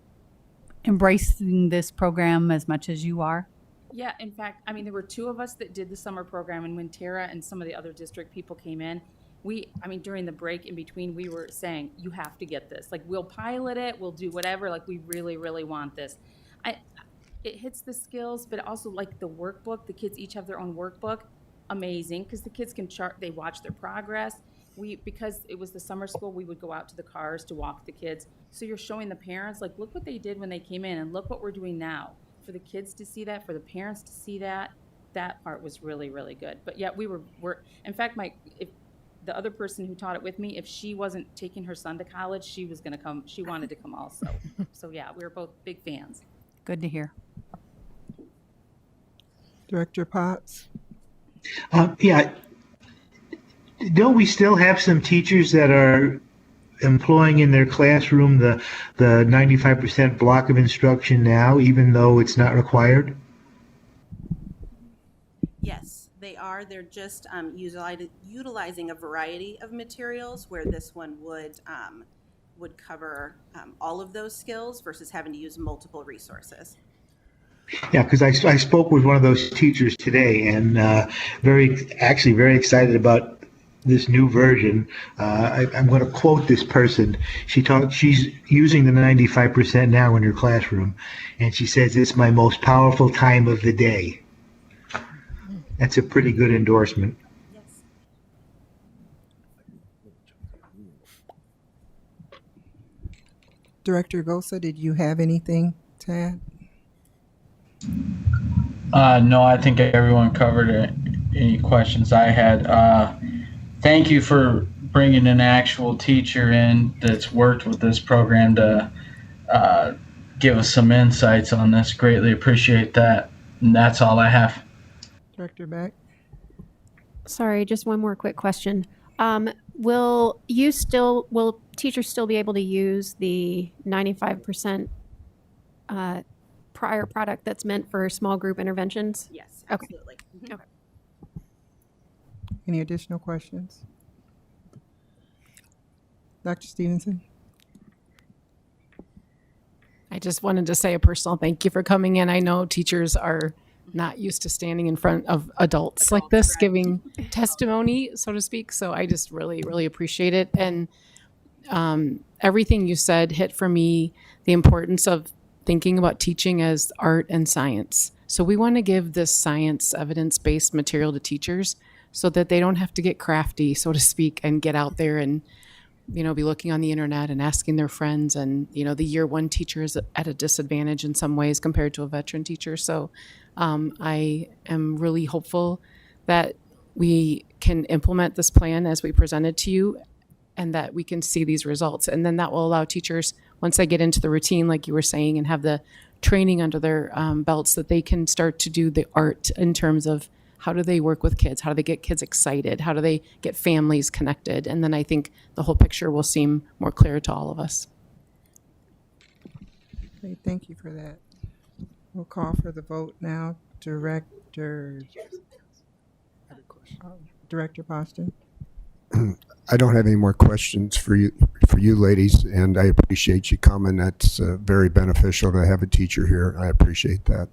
embracing this program as much as you are? Yeah, in fact, there were two of us that did the summer program, and when Tara and some of the other district people came in, during the break in between, we were saying, you have to get this. Like, we'll pilot it, we'll do whatever, like, we really, really want this. It hits the skills, but also, like, the workbook, the kids each have their own workbook, amazing, because the kids can chart, they watch their progress. Because it was the summer school, we would go out to the cars to walk the kids. So you're showing the parents, like, look what they did when they came in, and look what we're doing now. For the kids to see that, for the parents to see that part was really, really good. But yeah, we're in fact, if the other person who taught it with me, if she wasn't taking her son to college, she was going to come. She wanted to come also. So yeah, we were both big fans. Good to hear. Director Potts? Yeah. Don't we still have some teachers that are employing in their classroom the 95% block of instruction now, even though it's not required? Yes, they are. They're just utilizing a variety of materials where this one would cover all of those skills versus having to use multiple resources. Yeah, because I spoke with one of those teachers today, and very excited about this new version. I'm going to quote this person. She's using the 95% now in her classroom, and she says it's my most powerful time of the day. That's a pretty good endorsement. Yes. Director Gosa, did you have anything to add? No, I think everyone covered it. Any questions I had. Thank you for bringing an actual teacher in that's worked with this program to give us some insights on this. Greatly appreciate that. And that's all I have. Director Beck? Sorry, just one more quick question. Will teachers still be able to use the 95% prior product that's meant for small group interventions? Yes, Okay. absolutely. Mhm. Okay. Any additional questions? Dr. Stevenson? I just wanted to say a personal thank you for coming in. I know teachers are not used to standing in front of adults like this, giving testimony, so to speak. So I just really, really appreciate it. And everything you said hit for me the importance of thinking about teaching as art and science. So we want to give this science evidence-based material to teachers so that they don't have to get crafty, so to speak, and get out there and be looking on the internet and asking their friends. And, the year one teacher is at a disadvantage in some ways compared to a veteran teacher. So I am really hopeful that we can implement this plan as we presented to you and that we can see these results. And then that will allow teachers, once they get into the routine, like you were saying, and have the training under their belts, that they can start to do the art in terms of how do they work with kids? How do they get kids excited? How do they get families connected? And then I think the whole picture will seem more clear to all of us. Okay, thank you for that. We'll call for the vote now. Director Poston? I don't have any more questions for you ladies, and I appreciate you coming. That's very beneficial to have a teacher here. I appreciate that.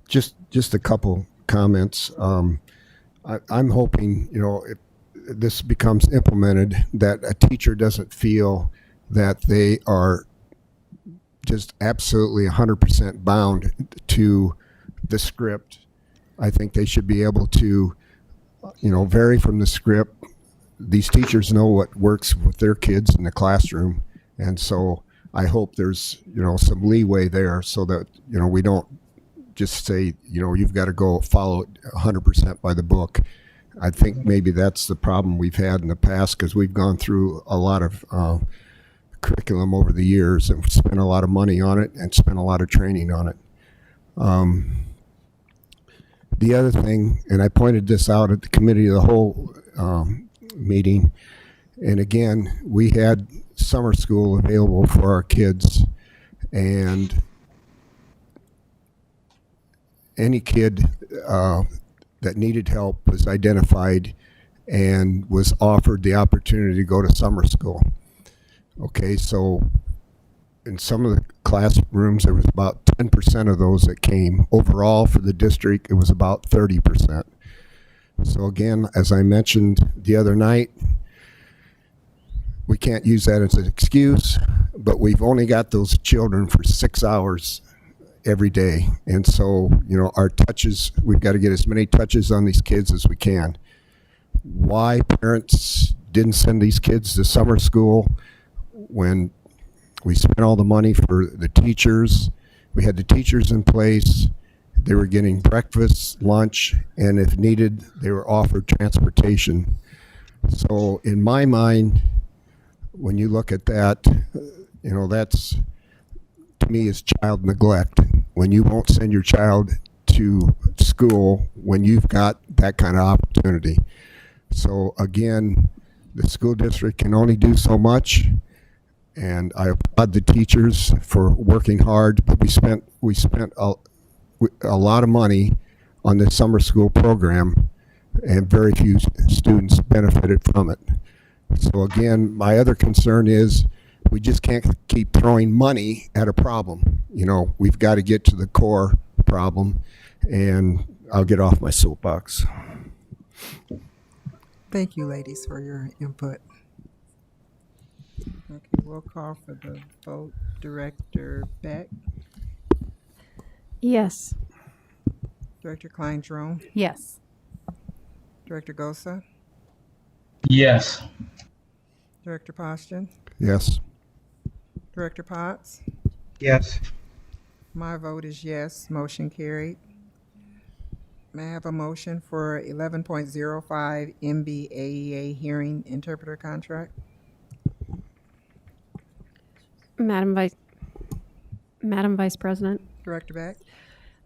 Just a couple comments. I'm hoping, if this becomes implemented, that a teacher doesn't feel that they are just absolutely 100% bound to the script. I think they should be able to, vary from the script. These teachers know what works with their kids in the classroom, and so I hope there's, some leeway there so that, we don't just say, you've got to go follow it 100% by the book. I think maybe that's the problem we've had in the past, because we've gone through a lot of curriculum over the years and spent a lot of money on it and spent a lot of training on it. The other thing, and I pointed this out at the committee of the whole meeting, and again, we had summer school available for our kids, and any kid that needed help was identified and was offered the opportunity to go to summer school. Okay, so in some of the classrooms, there was about 10% of those that came. Overall, for the district, it was about 30%. So again, as I mentioned the other night, we can't use that as an excuse, but we've only got those children for 6 hours every day. And so, our touches, we've got to get as many touches on these kids as we can. Why parents didn't send these kids to summer school when we spent all the money for the teachers, we had the teachers in place, they were getting breakfast, lunch, and if needed, they were offered transportation. So in my mind, when you look at that, that's, to me, is child neglect. When you won't send your child to school when you've got that kind of opportunity. So again, the school district can only do so much, and I applaud the teachers for working hard, but we spent a lot of money on this summer school program, and very few students benefited from it. So again, my other concern is we just can't keep throwing money at a problem. We've got to get to the core problem, and I'll get off my soapbox. Thank you, ladies, for your input. Okay, we'll call for the vote. Director Beck? Yes. Director Klein-Jerome? Yes. Director Gosa? Yes. Director Poston? Yes. Director Potts? Yes. My vote is yes, motion carried. May I have a motion for 11.05 Nbaa hearing interpreter contract? Madam Vice President, Director Beck?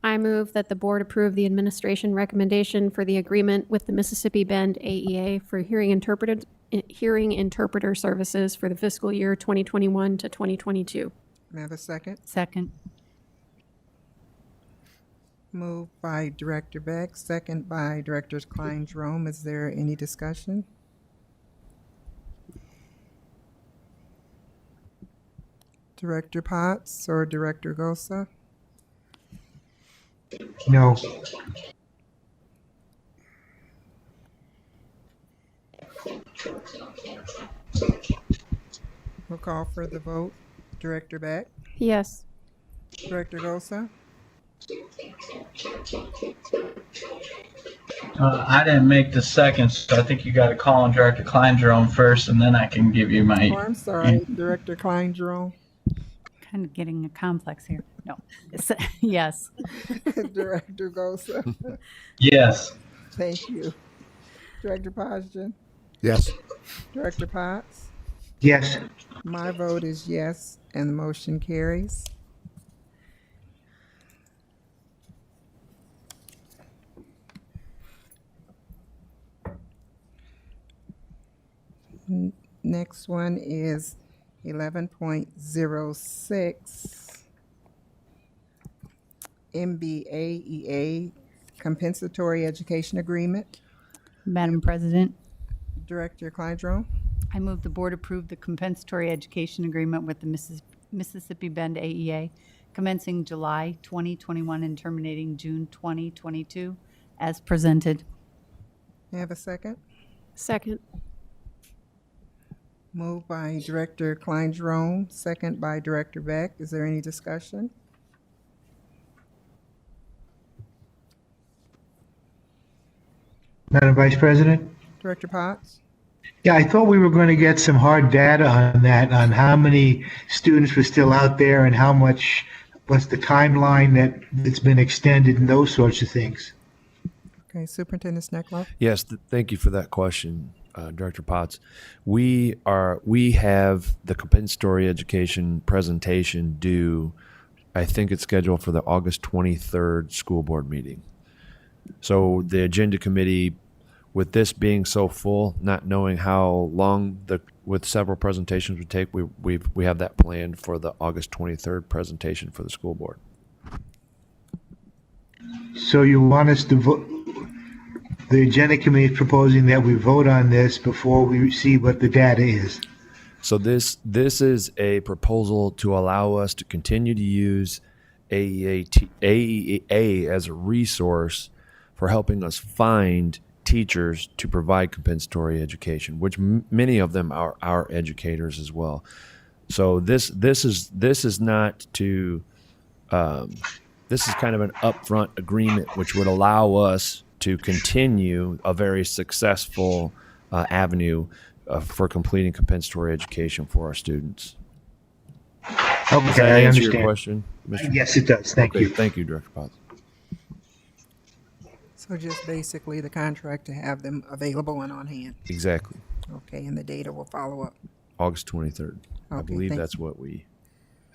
I move that the board approve the administration recommendation for the agreement with the Mississippi Bend AEA for hearing interpreter services for the fiscal year 2021 to 2022. May I have a second? Second. Moved by Director Beck, second by Directors Klein Jerome. Is there any discussion? Director Potts or Director Gosa? No. We'll call for the vote. Director Beck? Yes. Director Gosa? I didn't make the second, so I think you got to call on Director Klein Jerome first, and then I can give you my. Oh, I'm sorry, Director Klein Jerome. Kind of getting a complex here. No. Yes. Director Gosa? Yes. Thank you. Director Poston? Yes. Director Potts? Yes. My vote is yes, and the motion carries. Next one is 11.06 Nbaea Compensatory Education Agreement. Madam President, Director Kleindrum? I move the board approve the compensatory education agreement with the Mississippi Bend AEA commencing July 2021 and terminating June 2022 as presented. May I have a second? Second. Moved by Director Klein Jerome, second by Director Beck. Is there any discussion? Madam Vice President? Director Potts? Yeah, I thought we were going to get some hard data on that, on how many students were still out there and how much, what's the timeline that's been extended and those sorts of things. Okay, Superintendent Snecklow? Yes, thank you for that question, Director Potts. We have the compensatory education presentation due, I think it's scheduled for the August 23rd school board meeting. So the agenda committee, with this being so full, not knowing how long with several presentations would take, we have that planned for the August 23rd presentation for the school board. So you want us to vote, the agenda committee is proposing that we vote on this before we see what the data is. So this is a proposal to allow us to continue to use AEA as a resource for helping us find teachers to provide compensatory education, which many of them are our educators as well. So this is not to this is kind of an upfront agreement which would allow us to continue a very successful avenue for completing compensatory education for our students. Does Okay, that I answer your understand. question, Mr. Yes, it does. Thank Okay, you. Thank you, Director Potts. So just basically the contract to have them available and on hand. Exactly. Okay, and the data will follow up. August 23rd. I Okay, believe thank that's what we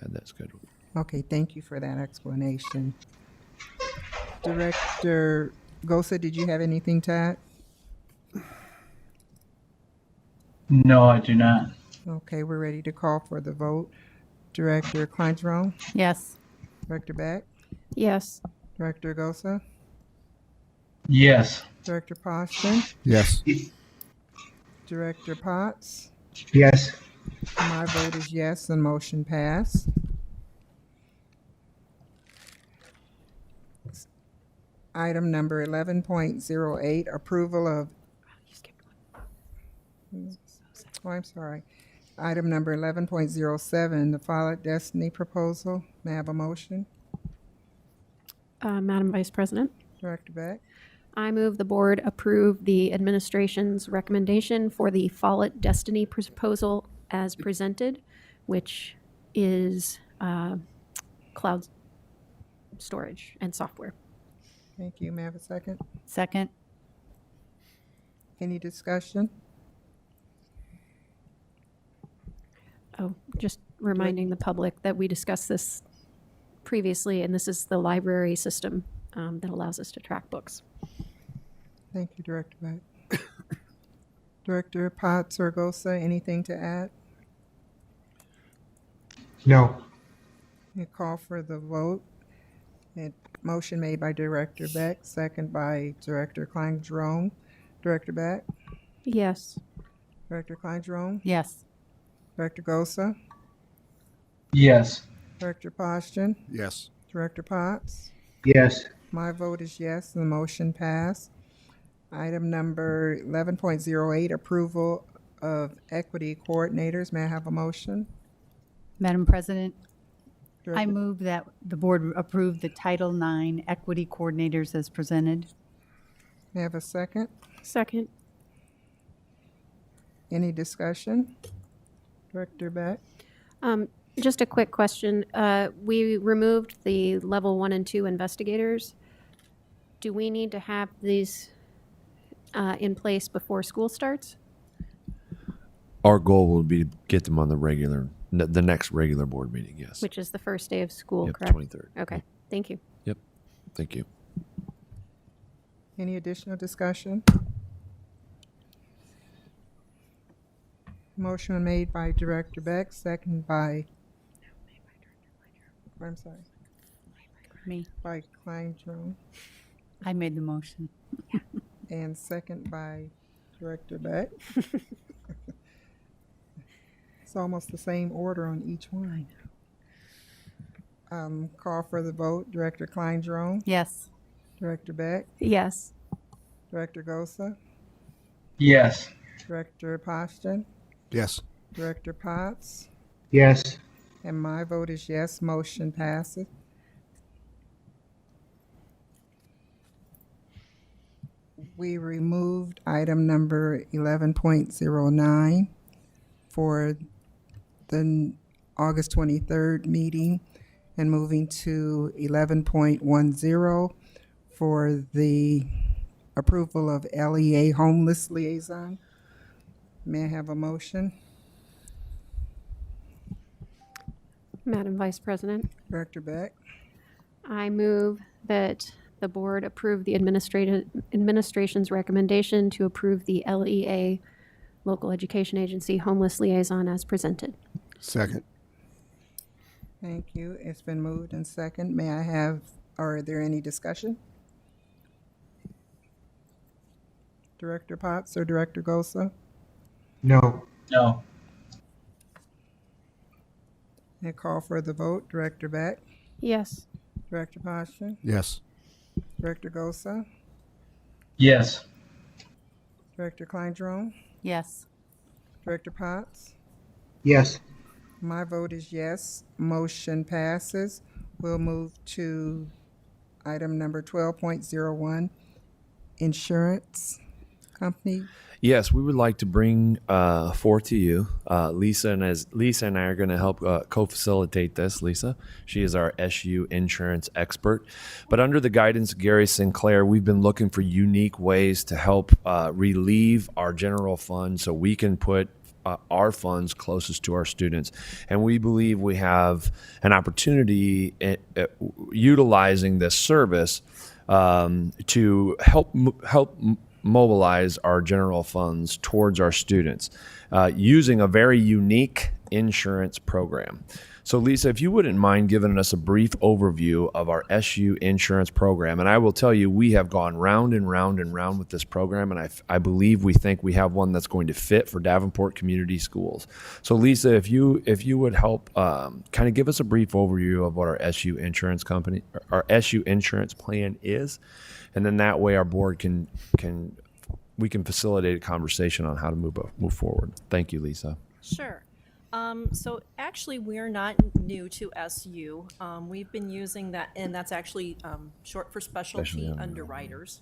had that scheduled. Okay, thank you for that explanation. Director Gosa, did you have anything to add? No, I do not. Okay, we're ready to call for the vote. Director Kleindrum? Yes. Director Beck? Yes. Director Gosa? Yes. Director Poston? Yes. Director Potts? Yes. My vote is yes, and motion passed. Item number 11.08, approval of. Oh, I'm sorry. Item number 11.07, the Follett Destiny proposal. May I have a motion? Madam Vice President, Director Beck? I move the board approve the administration's recommendation for the Follett Destiny proposal as presented, which is cloud storage and software. Thank you. May I have a second? Second. Any discussion? Oh, just reminding the public that we discussed this previously, and this is the library system that allows us to track books. Thank you, Director Beck. Director Potts or Gosa, anything to add? No. You call for the vote. Motion made by Director Beck, second by Director Klein-Jerome. Director Beck? Yes. Director Klein-Jerome? Yes. Director Gosa? Yes. Director Poston? Yes. Director Potts? Yes. My vote is yes, and the motion passed. Item number 11.08, approval of equity coordinators. May I have a motion? Madam President, I Director- move that the board approve the Title IX equity coordinators as presented. May I have a second? Second. Any discussion? Director Beck? Just a quick question. We removed the level 1 and 2 investigators. Do we need to have these in place before school starts? Our goal will be to get them on the next regular board meeting, yes. Which is the first day of school, Yep, correct? 23rd. Okay, thank you. Yep, thank you. Any additional discussion? Motion made by Director Beck, second by, I'm sorry, Me. by Klein-Jerome, I made the motion. and second by Director Beck. It's almost the same order on each one. Call for the vote. Director Klein-Jerome, Yes. Director Beck, Yes. Director Gosa, Yes. Director Poston, Yes. Director Potts, Yes. and my vote is yes. Motion passes. We removed item number 11.09 for the August 23rd meeting and moving to 11.10 for the approval of LEA Homeless Liaison. May I have a motion? Madam Vice President, Director Beck? I move that the board approve the administration's recommendation to approve the LEA, Local Education Agency Homeless Liaison as presented. Second. Thank you. It's been moved and second. May I have, are there any discussion? Director Potts or Director Gosa? No. No. I call for the vote. Director Beck? Yes. Director Poston? Yes. Director Gosa? Yes. Director Klein-Jerome? Yes. Director Potts? Yes. My vote is yes. Motion passes. We'll move to item number 12.01, insurance company. Yes, we would like to bring forth to you Lisa, and as Lisa and I are going to help co-facilitate this. Lisa, she is our SU insurance expert. But under the guidance of Gary Sinclair, we've been looking for unique ways to help relieve our general fund so we can put our funds closest to our students. And we believe we have an opportunity utilizing this service to help mobilize our general funds towards our students using a very unique insurance program. So Lisa, if you wouldn't mind giving us a brief overview of our SU insurance program. And I will tell you, we have gone round and round and round with this program, and I believe we think we have one that's going to fit for Davenport Community Schools. So Lisa, if you would help kind of give us a brief overview of what our SU insurance company, our SU insurance plan is, and then that way our board can facilitate a conversation on how to move forward. Thank you, Lisa. Sure. So actually, we're not new to SU. We've been using that, and that's actually short for specialty underwriters.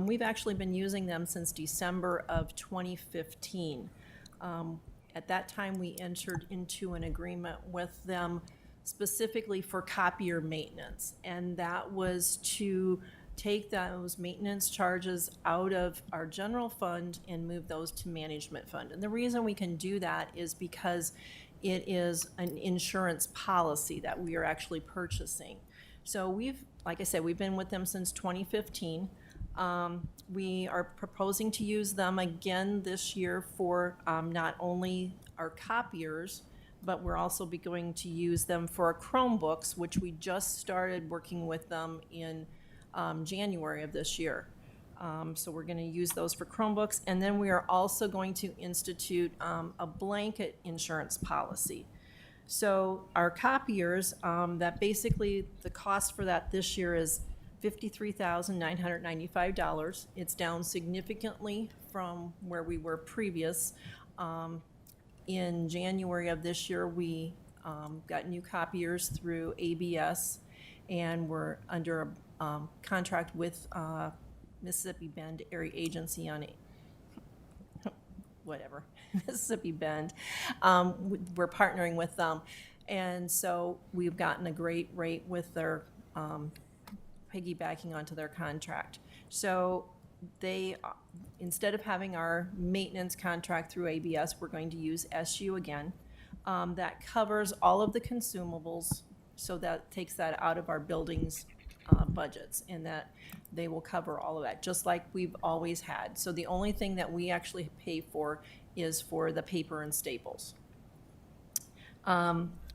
We've actually been using them since December of 2015. At that time, we entered into an agreement with them specifically for copier maintenance. And that was to take those maintenance charges out of our general fund and move those to management fund. And the reason we can do that is because it is an insurance policy that we are actually purchasing. So like I said, we've been with them since 2015. We are proposing to use them again this year for not only our copiers, but we're also going to use them for our Chromebooks, which we just started working with them in January of this year. So we're going to use those for Chromebooks. And then we are also going to institute a blanket insurance policy. So our copiers, that basically the cost for that this year is $53,995. It's down significantly from where we were previous. In January of this year, we got new copiers through ABS, and we're under a contract with Mississippi Bend Area Agency on Mississippi Bend. We're partnering with them, and so we've gotten a great rate with their piggybacking onto their contract. So they, instead of having our maintenance contract through ABS, we're going to use SU again. That covers all of the consumables, so that takes that out of our buildings budgets, and that they will cover all of that, just like we've always had. So the only thing that we actually pay for is for the paper and staples.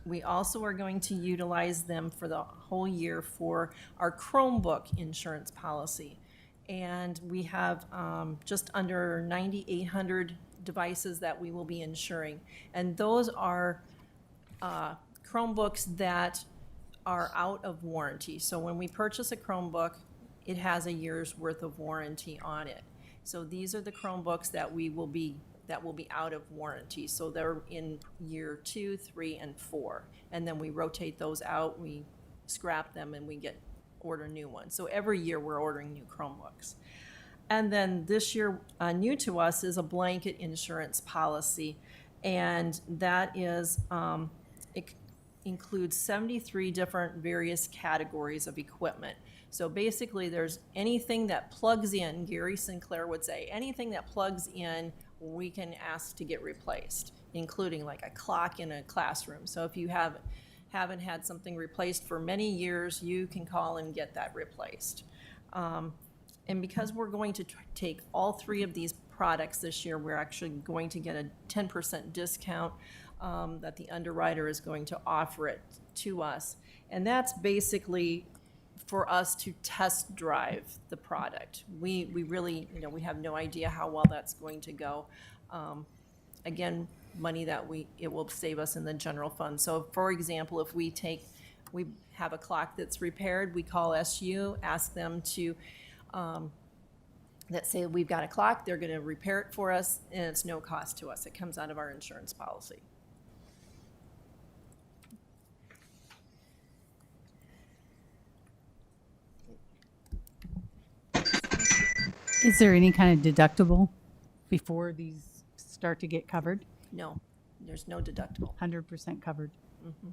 We also are going to utilize them for the whole year for our Chromebook insurance policy. And we have just under 9,800 devices that we will be insuring. And those are Chromebooks that are out of warranty. So when we purchase a Chromebook, it has a year's worth of warranty on it. So these are the Chromebooks that will be out of warranty. So they're in year 2, 3, and 4. And then we rotate those out, we scrap them, and we order new ones. So every year we're ordering new Chromebooks. And then this year, new to us is a blanket insurance policy. And that is, it includes 73 different various categories of equipment. So basically there's anything that plugs in, Gary Sinclair would say, anything that plugs in, we can ask to get replaced, including like a clock in a classroom. So if you haven't had something replaced for many years, you can call and get that replaced. And because we're going to take all 3 of these products this year, we're actually going to get a 10% discount that the underwriter is going to offer it to us. And that's basically for us to test drive the product. We really, we have no idea how well that's going to go. Again, money that it will save us in the general fund. So for example, if we have a clock that's repaired, we call SU, ask them to, let's say we've got a clock, they're going to repair it for us, and it's no cost to us. It comes out of our insurance policy. Is there any kind of deductible before these start to get covered? No, there's no deductible. 100% covered. Mm-hmm.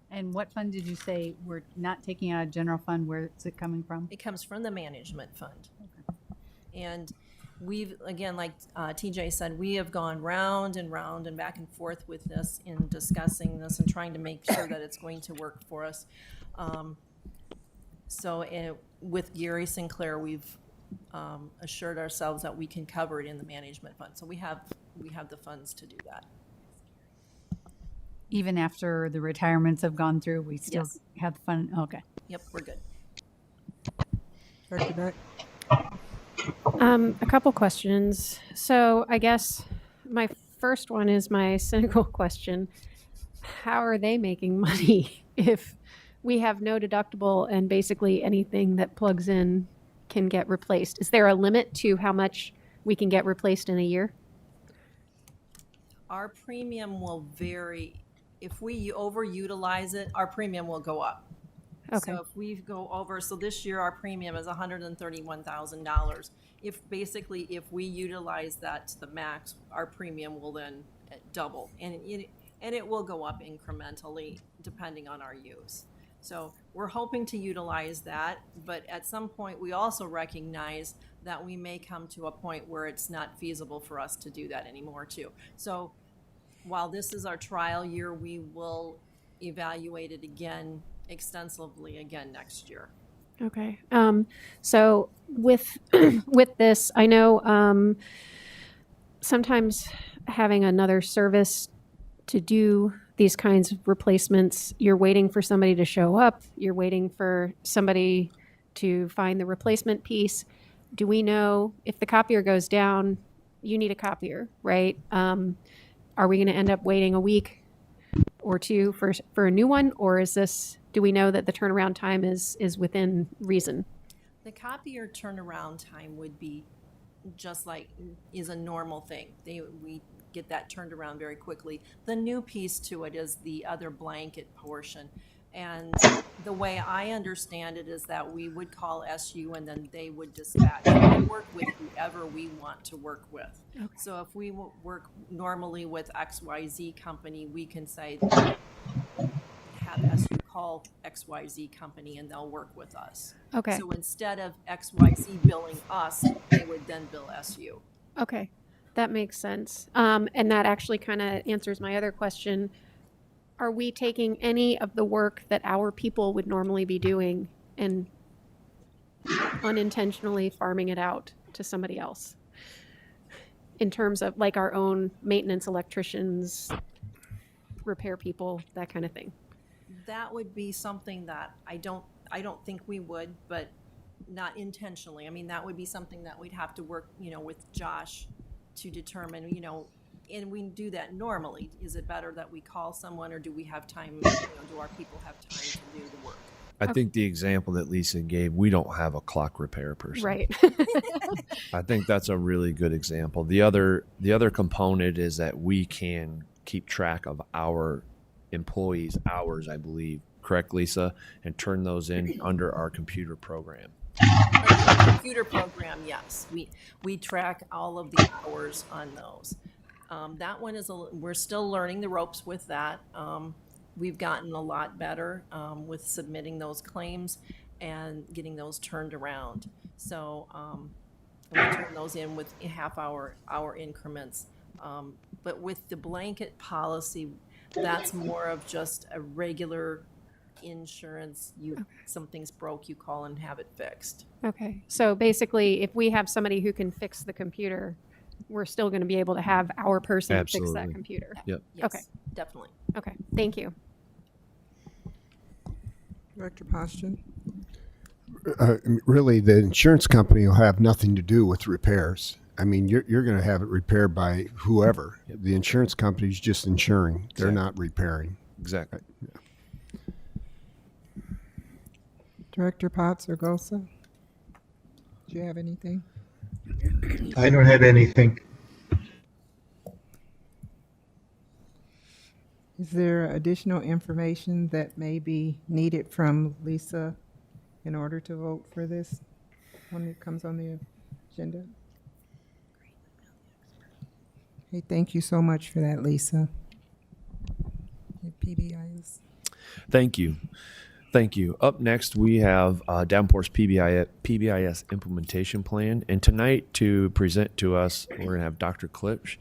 And what fund did you say we're not taking out of general fund? Where is it coming from? It comes from the management fund. Okay. And we've, again, like TJ said, we have gone round and round and back and forth with this in discussing this and trying to make sure that it's going to work for us. With Gary Sinclair, we've assured ourselves that we can cover it in the management fund. So we have the funds to do that. Even after the retirements have gone through, we still have the fund? Okay. Yep, we're good. Dr. Beck? A couple questions. So I guess my first one is my cynical question. How are they making money if we have no deductible and basically anything that plugs in can get replaced? Is there a limit to how much we can get replaced in a year? Our premium will vary. If we overutilize it, our premium will go up. Okay. So if we go over, so this year our premium is $131,000. If we utilize that to the max, our premium will then double, and it will go up incrementally depending on our use. So we're hoping to utilize that, but at some point, we also recognize that we may come to a point where it's not feasible for us to do that anymore too. So while this is our trial year, we will evaluate it again extensively again next year. Okay. So with with this, I know sometimes having another service to do these kinds of replacements, you're waiting for somebody to show up, you're waiting for somebody to find the replacement piece. Do we know if the copier goes down, you need a copier, right? Are we going to end up waiting a week or two for a new one, or is this? Do we know that the turnaround time is within reason? The copier turnaround time would be just like is a normal thing. We get that turned around very quickly. The new piece to it is the other blanket portion. And the way I understand it is that we would call SU and then they would dispatch. We work with whoever we want to work with. Okay. So if we work normally with XYZ company, we can say, have SU call XYZ company and they'll work with us. Okay. So instead of XYZ billing us, they would then bill SU. Okay, that makes sense. And that actually kind of answers my other question. Are we taking any of the work that our people would normally be doing and unintentionally farming it out to somebody else? In terms of like our own maintenance electricians, repair people, that kind of thing. That would be something that I don't think we would, but not intentionally. I mean, that would be something that we'd have to work, with Josh to determine, and we do that normally. Is it better that we call someone, or do we have time, do our people have time to do the work? I think the example that Lisa gave, we don't have a clock repair person. Right. I think that's a really good example. The other component is that we can keep track of our employees' hours, I believe, correct, Lisa, and turn those in under our computer program. The computer program, yes. We track all of the hours on those. That one we're still learning the ropes with that. We've gotten a lot better with submitting those claims and getting those turned around. So we turn those in with hour increments. But with the blanket policy, that's more of just a regular insurance. Something's broke, you call and have it fixed. Okay. So basically, if we have somebody who can fix the computer, we're still going to be able to have our person fix that Absolutely. computer. Yep. Yes, Okay. definitely. Okay. Thank you. Director Poston? Really, the insurance company will have nothing to do with repairs. I mean, you're going to have it repaired by whoever. The insurance company's just insuring. They're not repairing. Exactly. Director Potts or Gosa? Do you have anything? I don't have anything. Is there additional information that may be needed from Lisa in order to vote for this when it comes on the agenda? Hey, thank you so much for that, Lisa. PBIs. Thank you. Thank you. Up next, we have Davenport's PBIS implementation plan. And tonight, to present to us, we're going to have Dr. Klipsch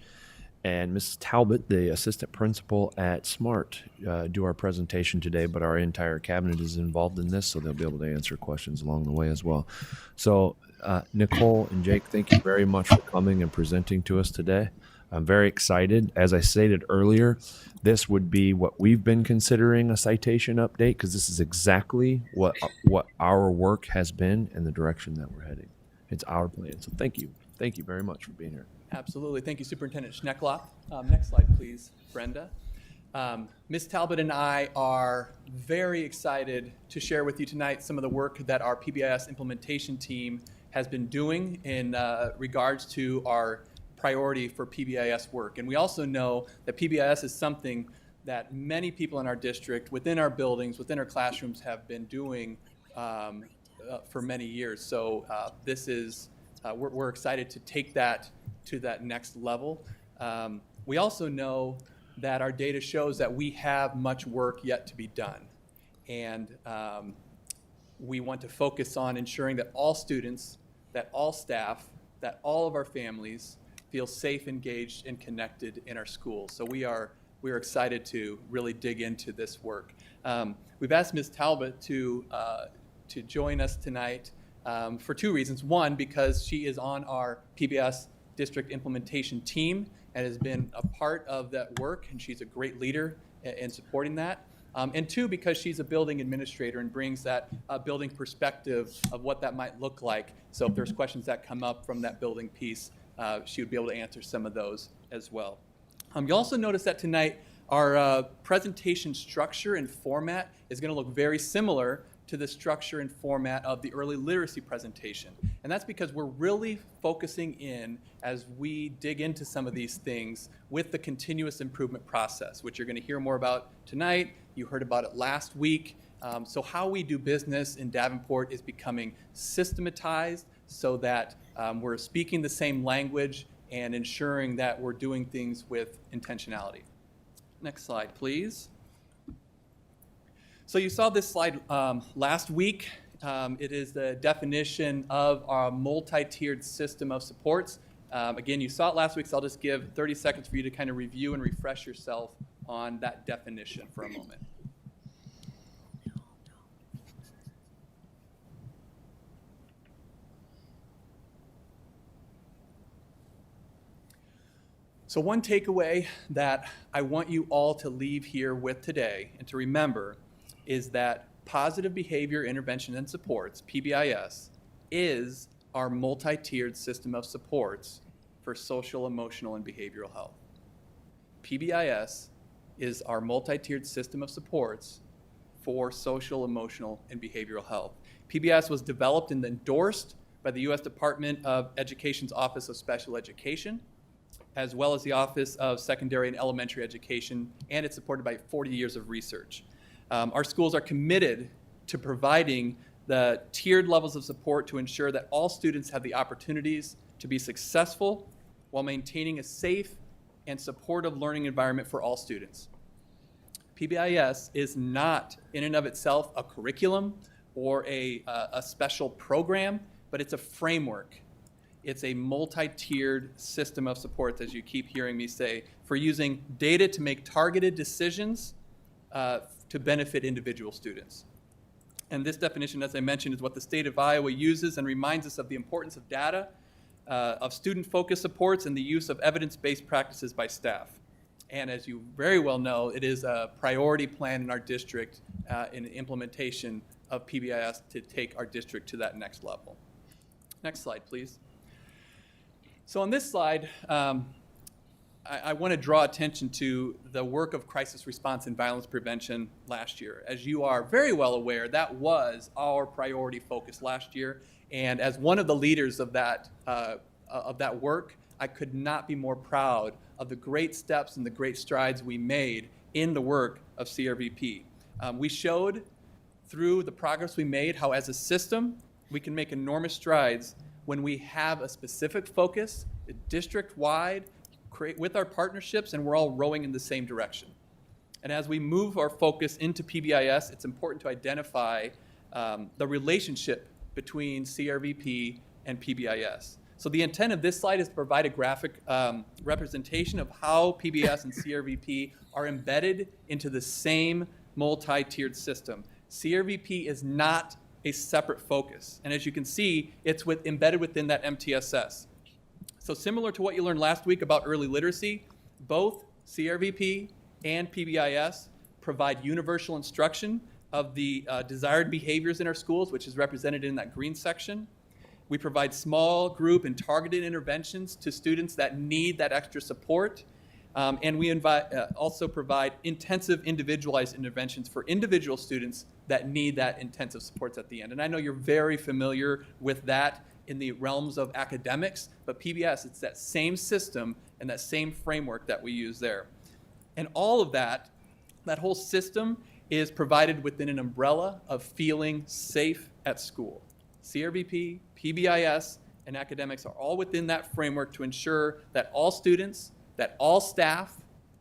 and Mrs. Talbot, the assistant principal at SMART, do our presentation today. But our entire cabinet is involved in this, so they'll be able to answer questions along the way as well. So, Nicole and Jake, thank you very much for coming and presenting to us today. I'm very excited. As I stated earlier, this would be what we've been considering a citation update, because this is exactly what our work has been and the direction that we're heading. It's our plan. So thank you. Thank you very much for being here. Absolutely. Thank you, Superintendent Schneckloff. Next slide, please, Brenda. Ms. Talbot and I are very excited to share with you tonight some of the work that our PBIS implementation team has been doing in regards to our priority for PBIS work. And we also know that PBIS is something that many people in our district, within our buildings, within our classrooms, have been doing for many years. So this is, we're excited to take that to that next level. We also know that our data shows that we have much work yet to be done. And we want to focus on ensuring that all students, that all staff, that all of our families feel safe, engaged, and connected in our schools. So we are excited to really dig into this work. We've asked Ms. Talbot to join us tonight for two reasons. One, because she is on our PBS district implementation team and has been a part of that work, and she's a great leader in supporting that. And two, because she's a building administrator and brings that building perspective of what that might look like. So if there's questions that come up from that building piece, she would be able to answer some of those as well. You'll also notice that tonight our presentation structure and format is going to look very similar to the structure and format of the early literacy presentation. And that's because we're really focusing in as we dig into some of these things with the continuous improvement process, which you're going to hear more about tonight. You heard about it last week. So how we do business in Davenport is becoming systematized so that we're speaking the same language and ensuring that we're doing things with intentionality. Next slide, please. So you saw this slide last week. It is the definition of our multi-tiered system of supports. Again, you saw it last week, so I'll just give 30 seconds for you to kind of review and refresh yourself on that definition for a moment. So one takeaway that I want you all to leave here with today and to remember is that positive behavior intervention and supports, PBIS, is our multi-tiered system of supports for social, emotional, and behavioral health. PBIS is our multi-tiered system of supports for social, emotional, and behavioral health. PBIS was developed and endorsed by the U.S. Department of Education's Office of Special Education, as well as the Office of Secondary and Elementary Education, and it's supported by 40 years of research. Our schools are committed to providing the tiered levels of support to ensure that all students have the opportunities to be successful while maintaining a safe and supportive learning environment for all students. PBIS is not in and of itself a curriculum or a special program, but it's a framework. It's a multi-tiered system of supports, as you keep hearing me say, for using data to make targeted decisions to benefit individual students. And this definition, as I mentioned, is what the state of Iowa uses and reminds us of the importance of data, of student-focused supports, and the use of evidence-based practices by staff. And as you very well know, it is a priority plan in our district in the implementation of PBIS to take our district to that next level. Next slide, please. So on this slide, I want to draw attention to the work of crisis response and violence prevention last year. As you are very well aware, that was our priority focus last year. And as one of the leaders of that work, I could not be more proud of the great steps and the great strides we made in the work of CRVP. We showed through the progress we made how as a system, we can make enormous strides when we have a specific focus, district-wide, with our partnerships, and we're all rowing in the same direction. And as we move our focus into PBIS, it's important to identify the relationship between CRVP and PBIS. So the intent of this slide is to provide a graphic representation of how PBIS and CRVP are embedded into the same multi-tiered system. CRVP is not a separate focus. And as you can see, it's embedded within that MTSS. So similar to what you learned last week about early literacy, both CRVP and PBIS provide universal instruction of the desired behaviors in our schools, which is represented in that green section. We provide small group and targeted interventions to students that need that extra support. And we also provide intensive individualized interventions for individual students that need that intensive supports at the end. And I know you're very familiar with that in the realms of academics, but PBIS, it's that same system and that same framework that we use there. And all of that whole system is provided within an umbrella of feeling safe at school. CRVP, PBIS, and academics are all within that framework to ensure that all students that all staff,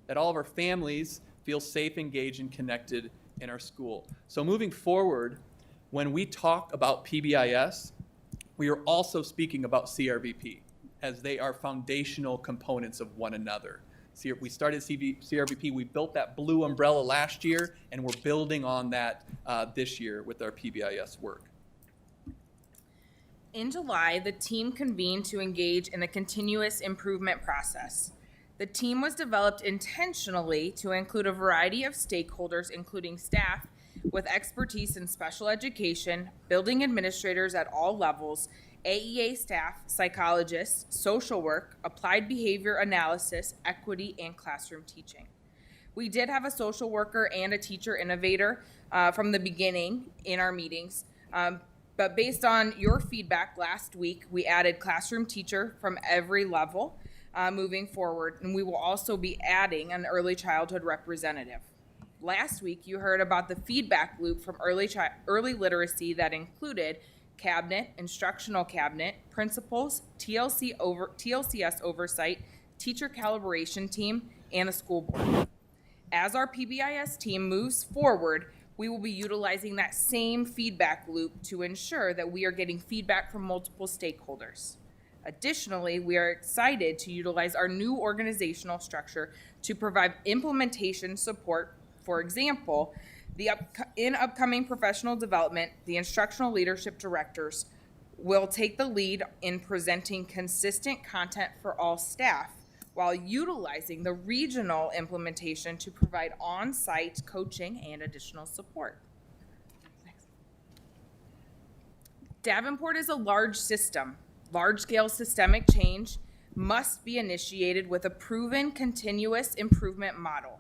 that all of our families feel safe, engaged, and connected in our school. So moving forward, when we talk about PBIS, we are also speaking about CRVP, as they are foundational components of one another. We started CRVP, we built that blue umbrella last year, and we're building on that this year with our PBIS work. In July, the team convened to engage in a continuous improvement process. The team was developed intentionally to include a variety of stakeholders, including staff with expertise in special education, building administrators at all levels, AEA staff, psychologists, social work, applied behavior analysis, equity, and classroom teaching. We did have a social worker and a teacher innovator from the beginning in our meetings, but based on your feedback last week, we added classroom teacher from every level moving forward, and we will also be adding an early childhood representative. Last week, you heard about the feedback loop from early literacy that included cabinet, instructional cabinet, principals, TLCS oversight, teacher calibration team, and a school board. As our PBIS team moves forward, we will be utilizing that same feedback loop to ensure that we are getting feedback from multiple stakeholders. Additionally, we are excited to utilize our new organizational structure to provide implementation support. For example, in upcoming professional development, the instructional leadership directors will take the lead in presenting consistent content for all staff while utilizing the regional implementation to provide on-site coaching and additional support. Davenport is a large system. Large-scale systemic change must be initiated with a proven continuous improvement model.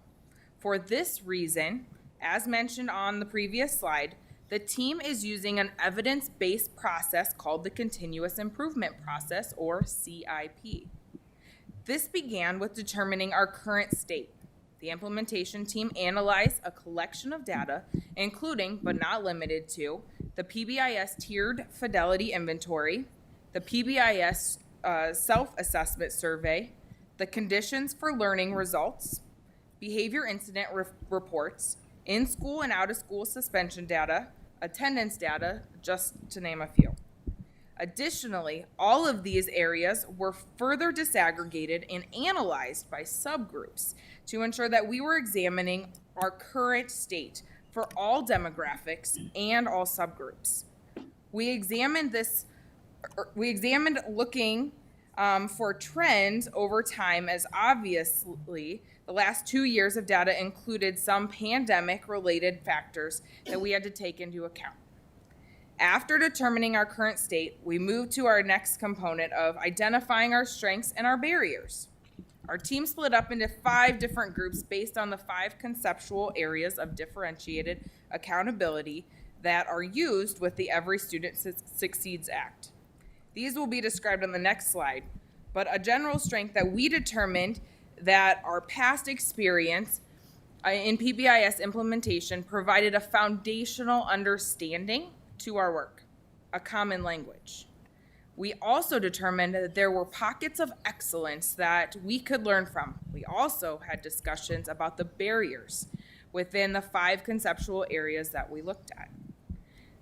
For this reason, as mentioned on the previous slide, the team is using an evidence-based process called the Continuous Improvement Process, or CIP. This began with determining our current state. The implementation team analyzed a collection of data, including, but not limited to, the PBIS Tiered Fidelity Inventory, the PBIS Self-Assessment Survey, the Conditions for Learning Results, Behavior Incident Reports, in-school and out-of-school suspension data, attendance data, just to name a few. Additionally, all of these areas were further disaggregated and analyzed by subgroups to ensure that we were examining our current state for all demographics and all subgroups. We examined looking for trends over time, as obviously the last 2 years of data included some pandemic-related factors that we had to take into account. After determining our current state, we moved to our next component of identifying our strengths and our barriers. Our team split up into 5 different groups based on the 5 conceptual areas of differentiated accountability that are used with the Every Student Succeeds Act. These will be described on the next slide, but a general strength that we determined that our past experience in PBIS implementation provided a foundational understanding to our work, a common language. We also determined that there were pockets of excellence that we could learn from. We also had discussions about the barriers within the 5 conceptual areas that we looked at.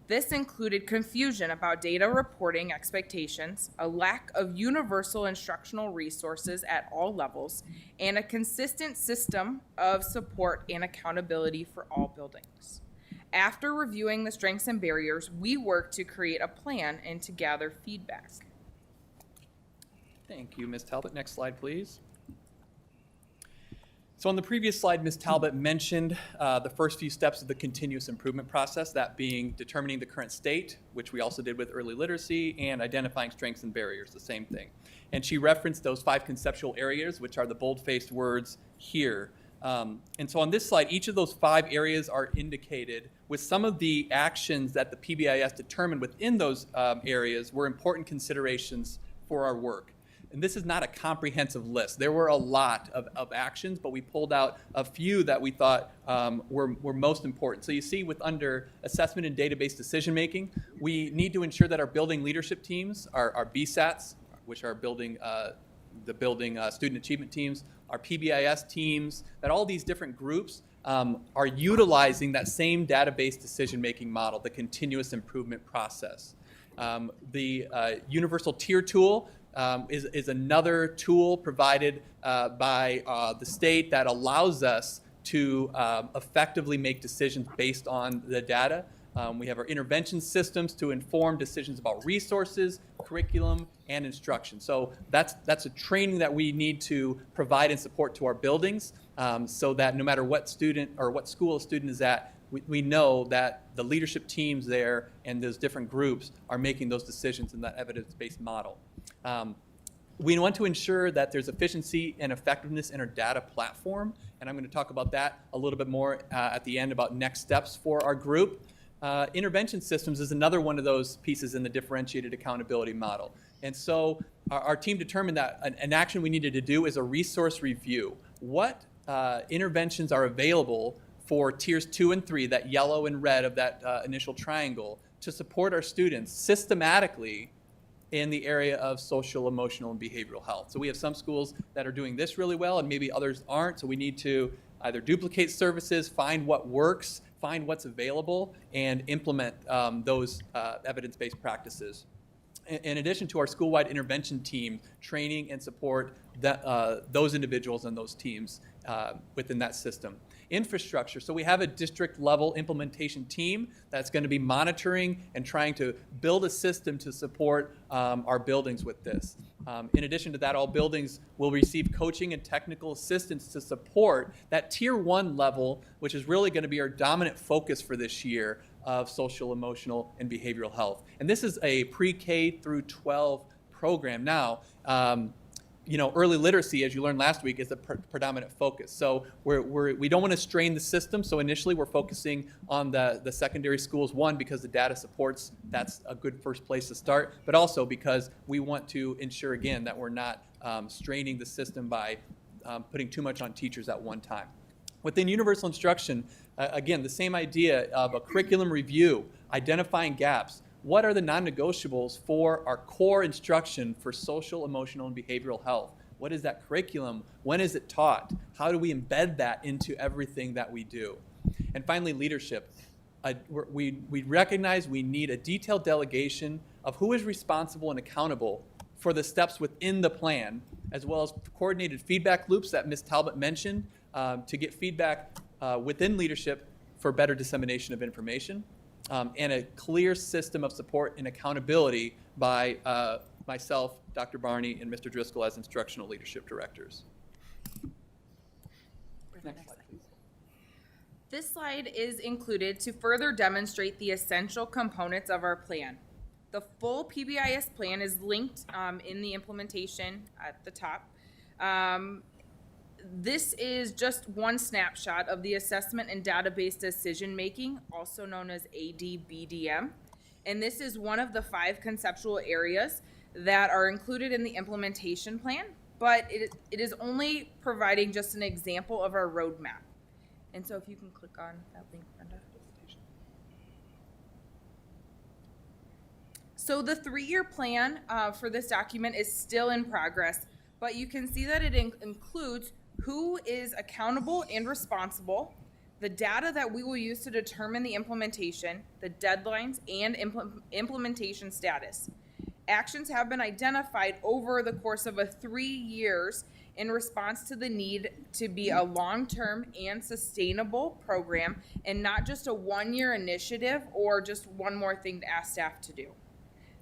This included confusion about data reporting expectations, a lack of universal instructional resources at all levels, and a consistent system of support and accountability for all buildings. After reviewing the strengths and barriers, we worked to create a plan and to gather feedback. Thank you, Ms. Talbot. Next slide, please. So on the previous slide, Ms. Talbot mentioned the first few steps of the continuous improvement process, that being determining the current state, which we also did with early literacy, and identifying strengths and barriers, the same thing. And she referenced those 5 conceptual areas, which are the bold-faced words here. And so on this slide, each of those 5 areas are indicated with some of the actions that the PBIS determined within those areas were important considerations for our work. And this is not a comprehensive list. There were a lot of actions, but we pulled out a few that we thought were most important. So you see under assessment and database decision making, we need to ensure that our building leadership teams, our BSATs, which are building the building student achievement teams, our PBIS teams, that all these different groups are utilizing that same database decision-making model, the continuous improvement process. The Universal Tier Tool is another tool provided by the state that allows us to effectively make decisions based on the data. We have our intervention systems to inform decisions about resources, curriculum, and instruction. So that's a training that we need to provide and support to our buildings so that no matter what student or what school a student is at, we know that the leadership teams there and those different groups are making those decisions in that evidence-based model. We want to ensure that there's efficiency and effectiveness in our data platform, and I'm going to talk about that a little bit more at the end about next steps for our group. Intervention systems is another one of those pieces in the differentiated accountability model. And so our team determined that an action we needed to do is a resource review. What interventions are available for tiers 2 and 3, that yellow and red of that initial triangle, to support our students systematically in the area of social, emotional, and behavioral health. So we have some schools that are doing this really well and maybe others aren't. So we need to either duplicate services, find what works, find what's available, and implement those evidence-based practices. In addition to our school-wide intervention team, training and support those individuals and those teams within that system. Infrastructure, so we have a district-level implementation team that's going to be monitoring and trying to build a system to support our buildings with this. In addition to that, all buildings will receive coaching and technical assistance to support that Tier 1 level, which is really going to be our dominant focus for this year of social, emotional, and behavioral health. And this is a pre-K through 12 program. Now, early literacy, as you learned last week, is the predominant focus. So we don't want to strain the system. So initially, we're focusing on the secondary schools, one, because the data supports, that's a good first place to start, but also because we want to ensure, again, that we're not straining the system by putting too much on teachers at one time. Within universal instruction, again, the same idea of a curriculum review, identifying gaps. What are the non-negotiables for our core instruction for social, emotional, and behavioral health? What is that curriculum? When is it taught? How do we embed that into everything that we do? And finally, leadership. We recognize we need a detailed delegation of who is responsible and accountable for the steps within the plan, as well as coordinated feedback loops that Ms. Talbot mentioned to get feedback within leadership for better dissemination of information. And a clear system of support and accountability by myself, Dr. Barney, and Mr. Driscoll as instructional leadership directors. Next slide, please. This slide is included to further demonstrate the essential components of our plan. The full PBIS plan is linked in the implementation at the top. This is just one snapshot of the assessment and database decision making, also known as ADBDM. And this is one of the 5 conceptual areas that are included in the implementation plan, but it is only providing just an example of our roadmap. And so if you can click on that link, Brenda. So the 3-year plan for this document is still in progress, but you can see that it includes who is accountable and responsible, the data that we will use to determine the implementation, the deadlines, and implementation status. Actions have been identified over the course of 3 years in response to the need to be a long-term and sustainable program and not just a 1-year initiative or just one more thing to ask staff to do.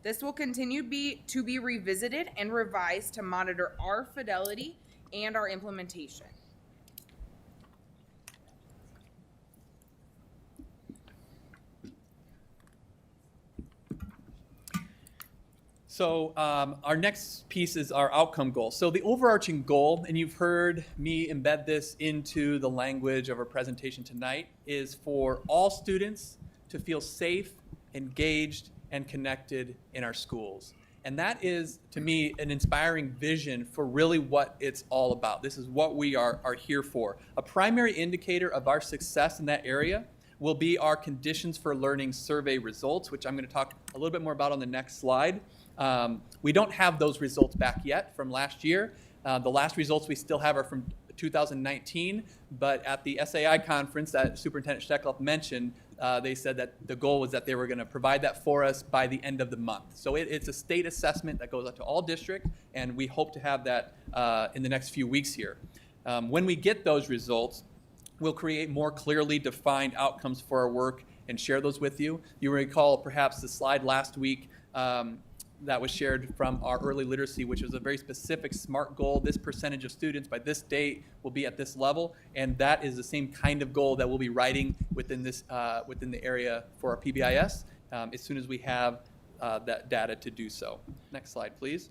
This will continue to be revisited and revised to monitor our fidelity and our implementation. So our next piece is our outcome goal. So the overarching goal, and you've heard me embed this into the language of our presentation tonight, is for all students to feel safe, engaged, and connected in our schools. And that is, to me, an inspiring vision for really what it's all about. This is what we are here for. A primary indicator of our success in that area will be our conditions for learning survey results, which I'm going to talk a little bit more about on the next slide. We don't have those results back yet from last year, The last results we still have are from 2019, but at the SAI conference that Superintendent Steckloff mentioned, they said that the goal was that they were going to provide that for us by the end of the month. So it's a state assessment that goes out to all districts, and we hope to have that in the next few weeks here. When we get those results, we'll create more clearly defined outcomes for our work and share those with you. You recall perhaps the slide last week that was shared from our early literacy, which was a very specific SMART goal. This percentage of students by this date will be at this level, and that is the same kind of goal that we'll be writing within this within the area for our PBIS as soon as we have that data to do so. Next slide, please.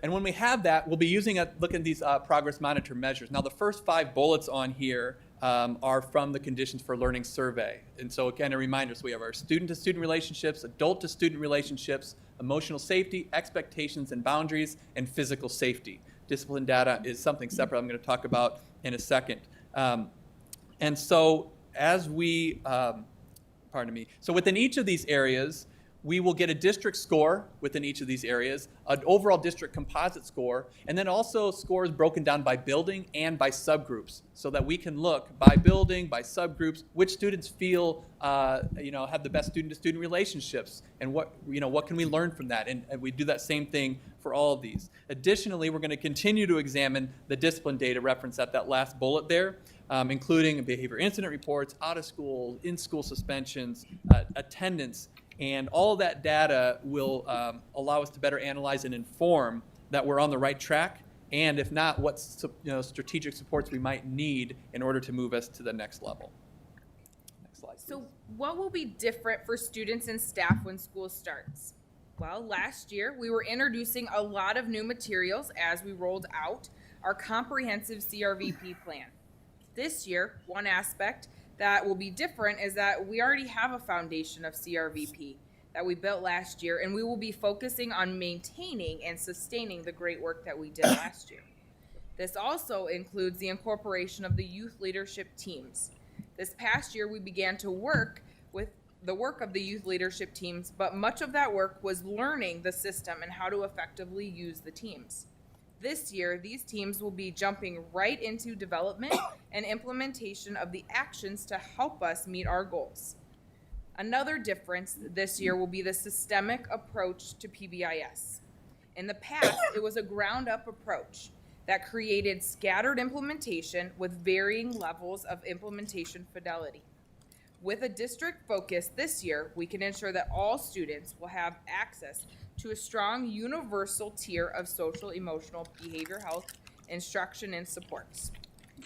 And when we have that, we'll be using look at these progress monitor measures. Now, the first 5 bullets on here are from the Conditions for Learning survey. And so again, a reminder, so we have our student-to-student relationships, adult-to-student relationships, emotional safety, expectations and boundaries, and physical safety. Discipline data is something separate I'm going to talk about in a second. And so as we, so within each of these areas, we will get a district score within each of these areas, an overall district composite score, and then also scores broken down by building and by subgroups, so that we can look by building, by subgroups, which students feel have the best student-to-student relationships, and what can we learn from that, and we do that same thing for all of these. Additionally, we're going to continue to examine the discipline data referenced at that last bullet there, including behavior incident reports, out of school, in-school suspensions, attendance. And all of that data will allow us to better analyze and inform that we're on the right track, and if not, what strategic supports we might need in order to move us to the next level. Next slide, please. So what will be different for students and staff when school starts? Well, last year we were introducing a lot of new materials as we rolled out our comprehensive CRVP plan. This year, one aspect that will be different is that we already have a foundation of CRVP that we built last year, and we will be focusing on maintaining and sustaining the great work that we did last year. This also includes the incorporation of the youth leadership teams. This past year, we began to work with the work of the youth leadership teams, but much of that work was learning the system and how to effectively use the teams. This year, these teams will be jumping right into development and implementation of the actions to help us meet our goals. Another difference this year will be the systemic approach to PBIS. In the past, it was a ground-up approach that created scattered implementation with varying levels of implementation fidelity. With a district focus this year, we can ensure that all students will have access to a strong universal tier of social, emotional, behavior health, instruction, and supports.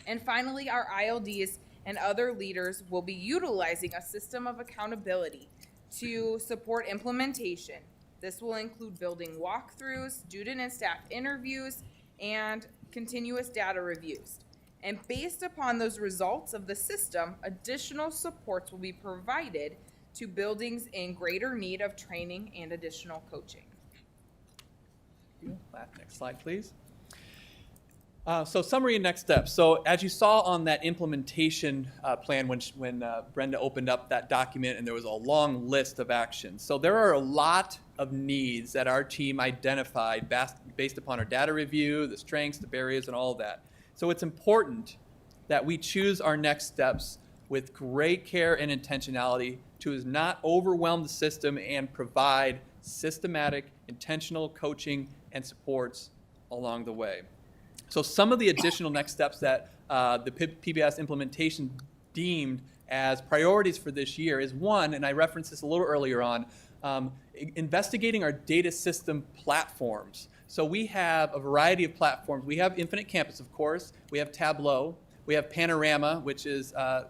And finally, our ILDs and other leaders will be utilizing a system of accountability to support implementation. This will include building walkthroughs, student and staff interviews, and continuous data reviews. And based upon those results of the system, additional supports will be provided to buildings in greater need of training and additional coaching. Next slide, please. So summary and next steps. So as you saw on that implementation plan when Brenda opened up that document, and there was a long list of actions. So there are a lot of needs that our team identified based upon our data review, the strengths, the barriers, and all of that. So it's important that we choose our next steps with great care and intentionality to not overwhelm the system and provide systematic, intentional coaching and supports along the way. So some of the additional next steps that the PBIS implementation deemed as priorities for this year is one, and I referenced this a little earlier on, investigating our data system platforms. So we have a variety of platforms. We have Infinite Campus, of course. We have Tableau. We have Panorama, which is a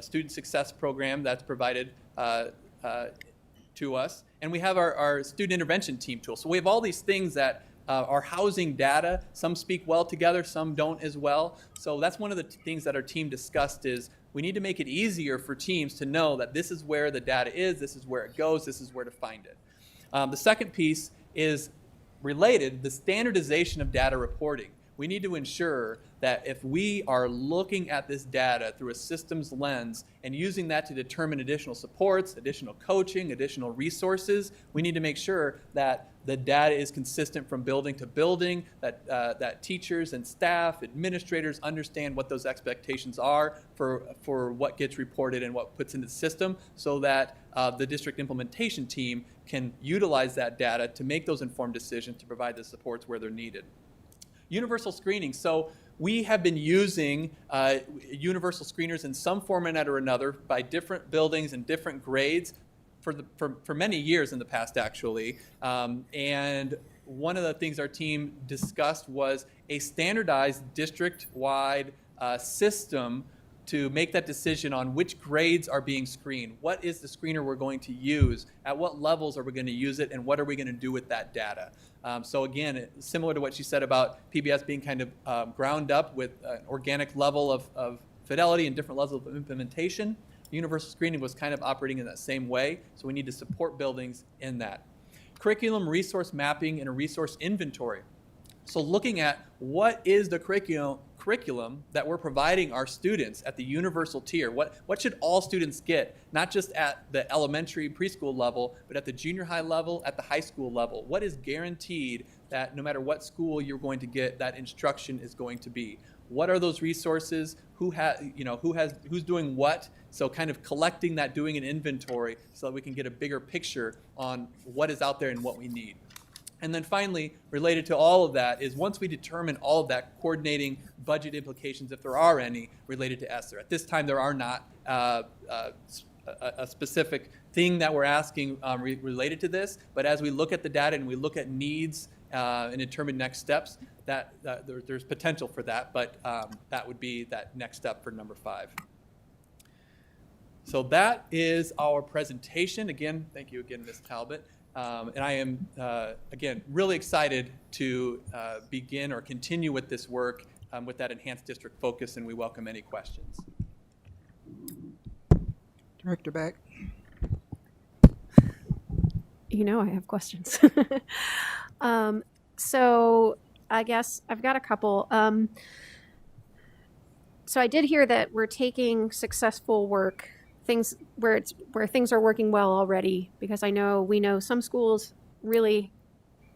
student success program that's provided to us. And we have our student intervention team tool. So we have all these things that are housing data. Some speak well together, some don't as well. So that's one of the things that our team discussed is we need to make it easier for teams to know that this is where the data is, this is where it goes, this is where to find it. The second piece is related, the standardization of data reporting. We need to ensure that if we are looking at this data through a systems lens and using that to determine additional supports, additional coaching, additional resources, we need to make sure that the data is consistent from building to building, that teachers and staff, administrators understand what those expectations are for what gets reported and what puts into the system, so that the district implementation team can utilize that data to make those informed decisions to provide the supports where they're needed. Universal screening. So we have been using universal screeners in some format or another by different buildings and different grades for many years in the past, actually. And one of the things our team discussed was a standardized district-wide system to make that decision on which grades are being screened. What is the screener we're going to use? At what levels are we going to use it? And what are we going to do with that data? So again, similar to what she said about PBS being kind of ground up with an organic level of fidelity and different levels of implementation, universal screening was kind of operating in that same way. So we need to support buildings in that. Curriculum, resource mapping, and a resource inventory. So looking at what is the curriculum that we're providing our students at the universal tier. What should all students get, not just at the elementary preschool level, but at the junior high level, at the high school level? What is guaranteed that no matter what school you're going to get, that instruction is going to be? What are those resources? Who's doing what? So kind of collecting that, doing an inventory so that we can get a bigger picture on what is out there and what we need. And then finally, related to all of that is once we determine all of that, coordinating budget implications, if there are any, related to ESSER. At this time, there are not a specific thing that we're asking related to this, but as we look at the data and we look at needs and determine next steps, there's potential for that, but that would be that next step for number 5. So that is our presentation. Again, thank you again, Ms. Talbot. And I am, again, really excited to begin or continue with this work with that enhanced district focus, and we welcome any questions. Director Beck. You know I have questions. So I guess I've got a couple. So I did hear that we're taking successful work, things where things are working well already, because we know some schools really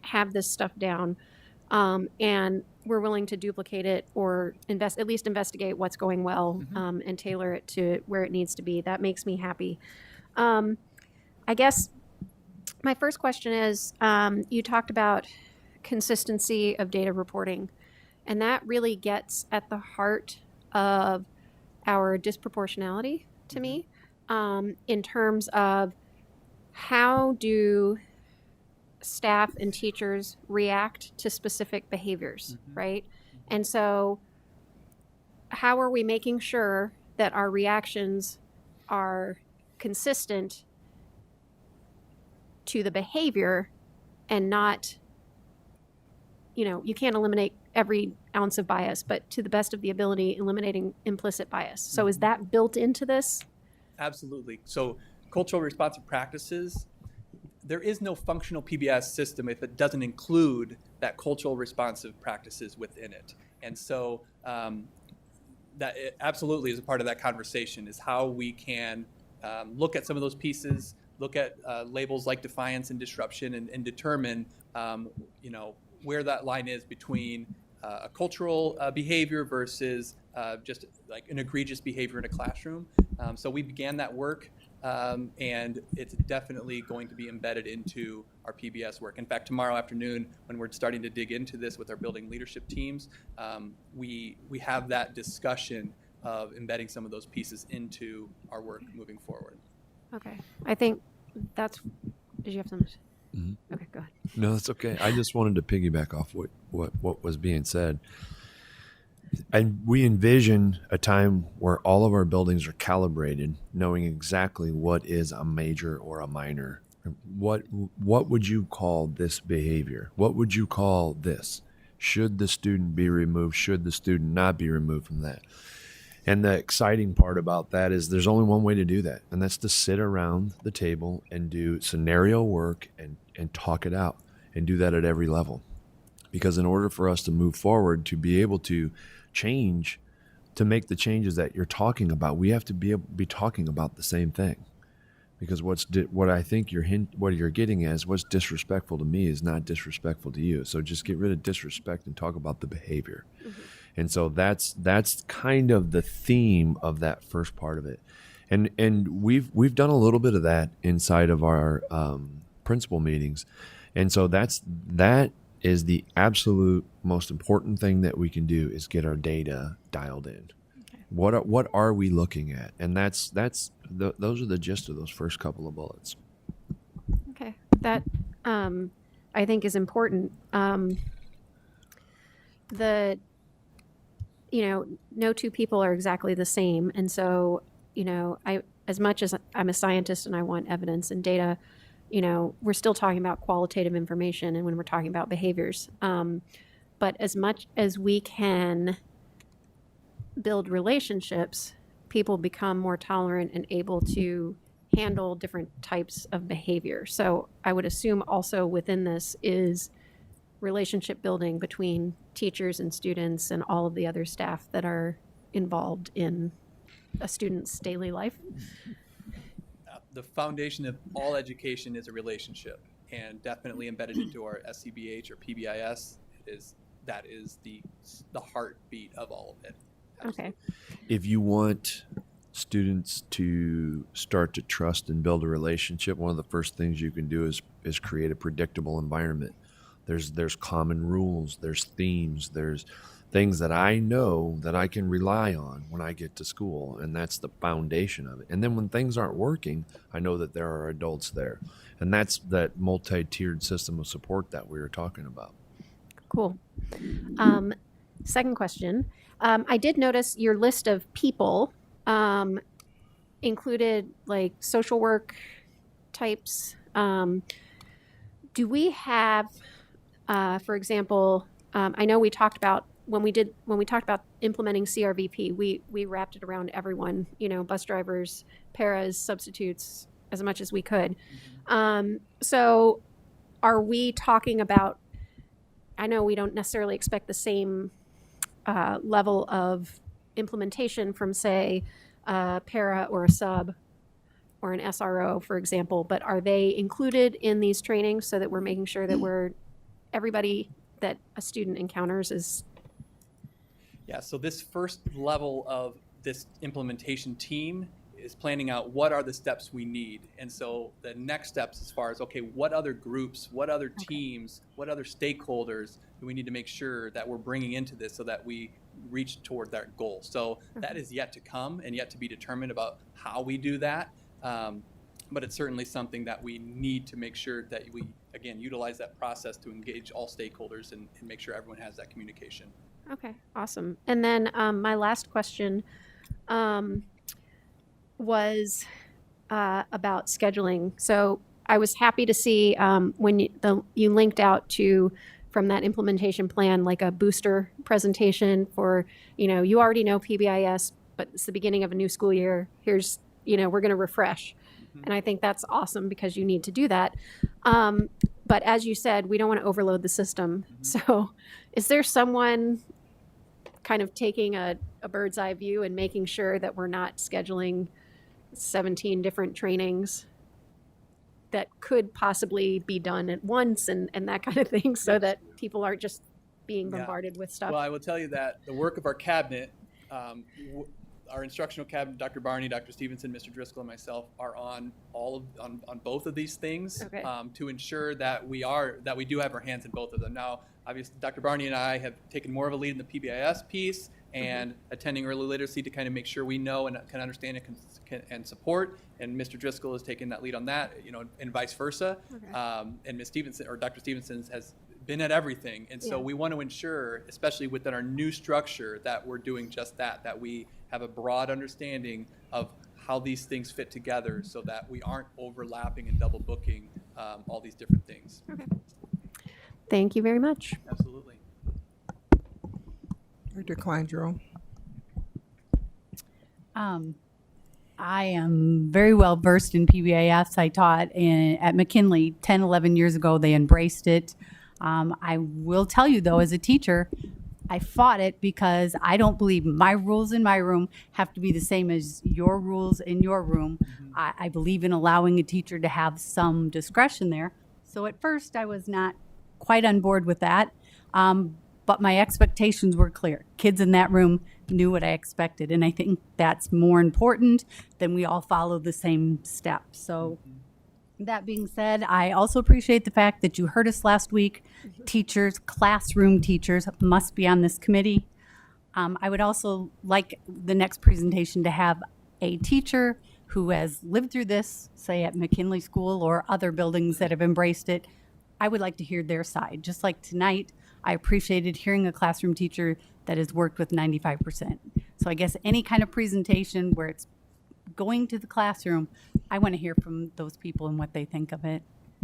have this stuff down, and we're willing to duplicate it or at least investigate what's going well, and tailor it to where it needs to be. That makes me happy. I guess my first question is, you talked about consistency of data reporting, and that really gets at the heart of our disproportionality to me, in terms of how do staff and teachers react to specific behaviors, right? And so how are we making sure that our reactions are consistent to the behavior and not, you can't eliminate every ounce of bias, but to the best of the ability, eliminating implicit bias. So is that built into this? Absolutely. So cultural responsive practices, there is no functional PBS system if it doesn't include that cultural responsive practices within it. And so that it absolutely is a part of that conversation, is how we can look at some of those pieces, look at labels like defiance and disruption, and determine where that line is between a cultural behavior versus just like an egregious behavior in a classroom. So we began that work, and it's definitely going to be embedded into our PBS work. In fact, tomorrow afternoon, when we're starting to dig into this with our building leadership teams, we have that discussion of embedding some of those pieces into our work moving forward. Okay. I think did you have something? Mm-hmm. Okay, go ahead. No, that's okay. I just wanted to piggyback off what was being said. And we envision a time where all of our buildings are calibrated, knowing exactly what is a major or a minor. What would you call this behavior? What would you call this? Should the student be removed? Should the student not be removed from that? And the exciting part about that is there's only one way to do that, and that's to sit around the table and do scenario work and talk it out, and do that at every level. Because in order for us to move forward, to be able to change, to make the changes that you're talking about, we have to be talking about the same thing. Because what I think what you're getting at is what's disrespectful to me is not disrespectful to you. So just get rid of disrespect and talk about the behavior. And so that's kind of the theme of that first part of it. And we've done a little bit of that inside of our principal meetings. And so that is the absolute most important thing that we can do is get our data dialed in. Okay. What are we looking at? And those are the gist of those first couple of bullets. Okay, that I think is important. No two people are exactly the same, and so as much as I'm a scientist and I want evidence and data, we're still talking about qualitative information, and when we're talking about behaviors, but as much as we can build relationships, people become more tolerant and able to handle different types of behavior. So I would assume also within this is relationship building between teachers and students and all of the other staff that are involved in a student's daily life. The foundation of all education is a relationship, and definitely embedded into our SCBH or PBIS that is the heartbeat of all of it. Okay. If you want students to start to trust and build a relationship, one of the first things you can do is create a predictable environment. There's common rules, there's themes, there's things that I know that I can rely on when I get to school, and that's the foundation of it. And then when things aren't working, I know that there are adults there. And that's that multi-tiered system of support that we were talking about. Cool. Second question. I did notice your list of people included like social work types. Do we have, for example, I know we talked about when we talked about implementing CRVP, we wrapped it around everyone, bus drivers, paras, substitutes, as much as we could. So are we talking about, I know we don't necessarily expect the same level of implementation from, say, a para or a sub or an SRO, for example, but are they included in these trainings so that we're making sure that everybody that a student encounters is? Yeah, so this first level of this implementation team is planning out what are the steps we need. And so the next steps as far as, okay, what other groups, what other teams, what other stakeholders do we need to make sure that we're bringing into this so that we reach toward that goal? So that is yet to come and yet to be determined about how we do that. But it's certainly something that we need to make sure that we, again, utilize that process to engage all stakeholders and make sure everyone has that communication. Okay, awesome. And then my last question was about scheduling. So I was happy to see when you linked out to, from that implementation plan, like a booster presentation for, you already know PBIS, but it's the beginning of a new school year. Here's, we're going to refresh. And I think that's awesome because you need to do that. But as you said, we don't want to overload the system. So is there someone kind of taking a bird's eye view and making sure that we're not scheduling 17 different trainings that could possibly be done at once and that kind of thing, so that people aren't just being bombarded with stuff? Well, I will tell you that the work of our cabinet, our instructional cabinet, Dr. Barney, Dr. Stevenson, Mr. Driscoll, and myself are on on both of these things to ensure that we do have our hands in both of them. Now, obviously, Dr. Barney and I have taken more of a lead in the PBIS piece and attending early literacy to kind of make sure we know and can understand and support. And Mr. Driscoll has taken that lead on that, and vice versa. And Ms. Stevenson, or Dr. Stevenson, has been at everything. And so we want to ensure, especially within our new structure, that we're doing just that we have a broad understanding of how these things fit together so that we aren't overlapping and double booking all these different things. Okay. Thank you very much. Absolutely. Dr. Kleindro. I am very well versed in PBIS. I taught at McKinley 10, 11 years ago. They embraced it. I will tell you, though, as a teacher, I fought it because I don't believe my rules in my room have to be the same as your rules in your room. I believe in allowing a teacher to have some discretion there. So at first, I was not quite on board with that. But my expectations were clear. Kids in that room knew what I expected. And I think that's more important than we all follow the same steps. So that being said, I also appreciate the fact that you heard us last week. Teachers, classroom teachers must be on this committee. I would also like the next presentation to have a teacher who has lived through this, say at McKinley School or other buildings that have embraced it. I would like to hear their side. Just like tonight, I appreciated hearing a classroom teacher that has worked with 95%. So I guess any kind of presentation where it's going to the classroom, I want to hear from those people and what they think of it.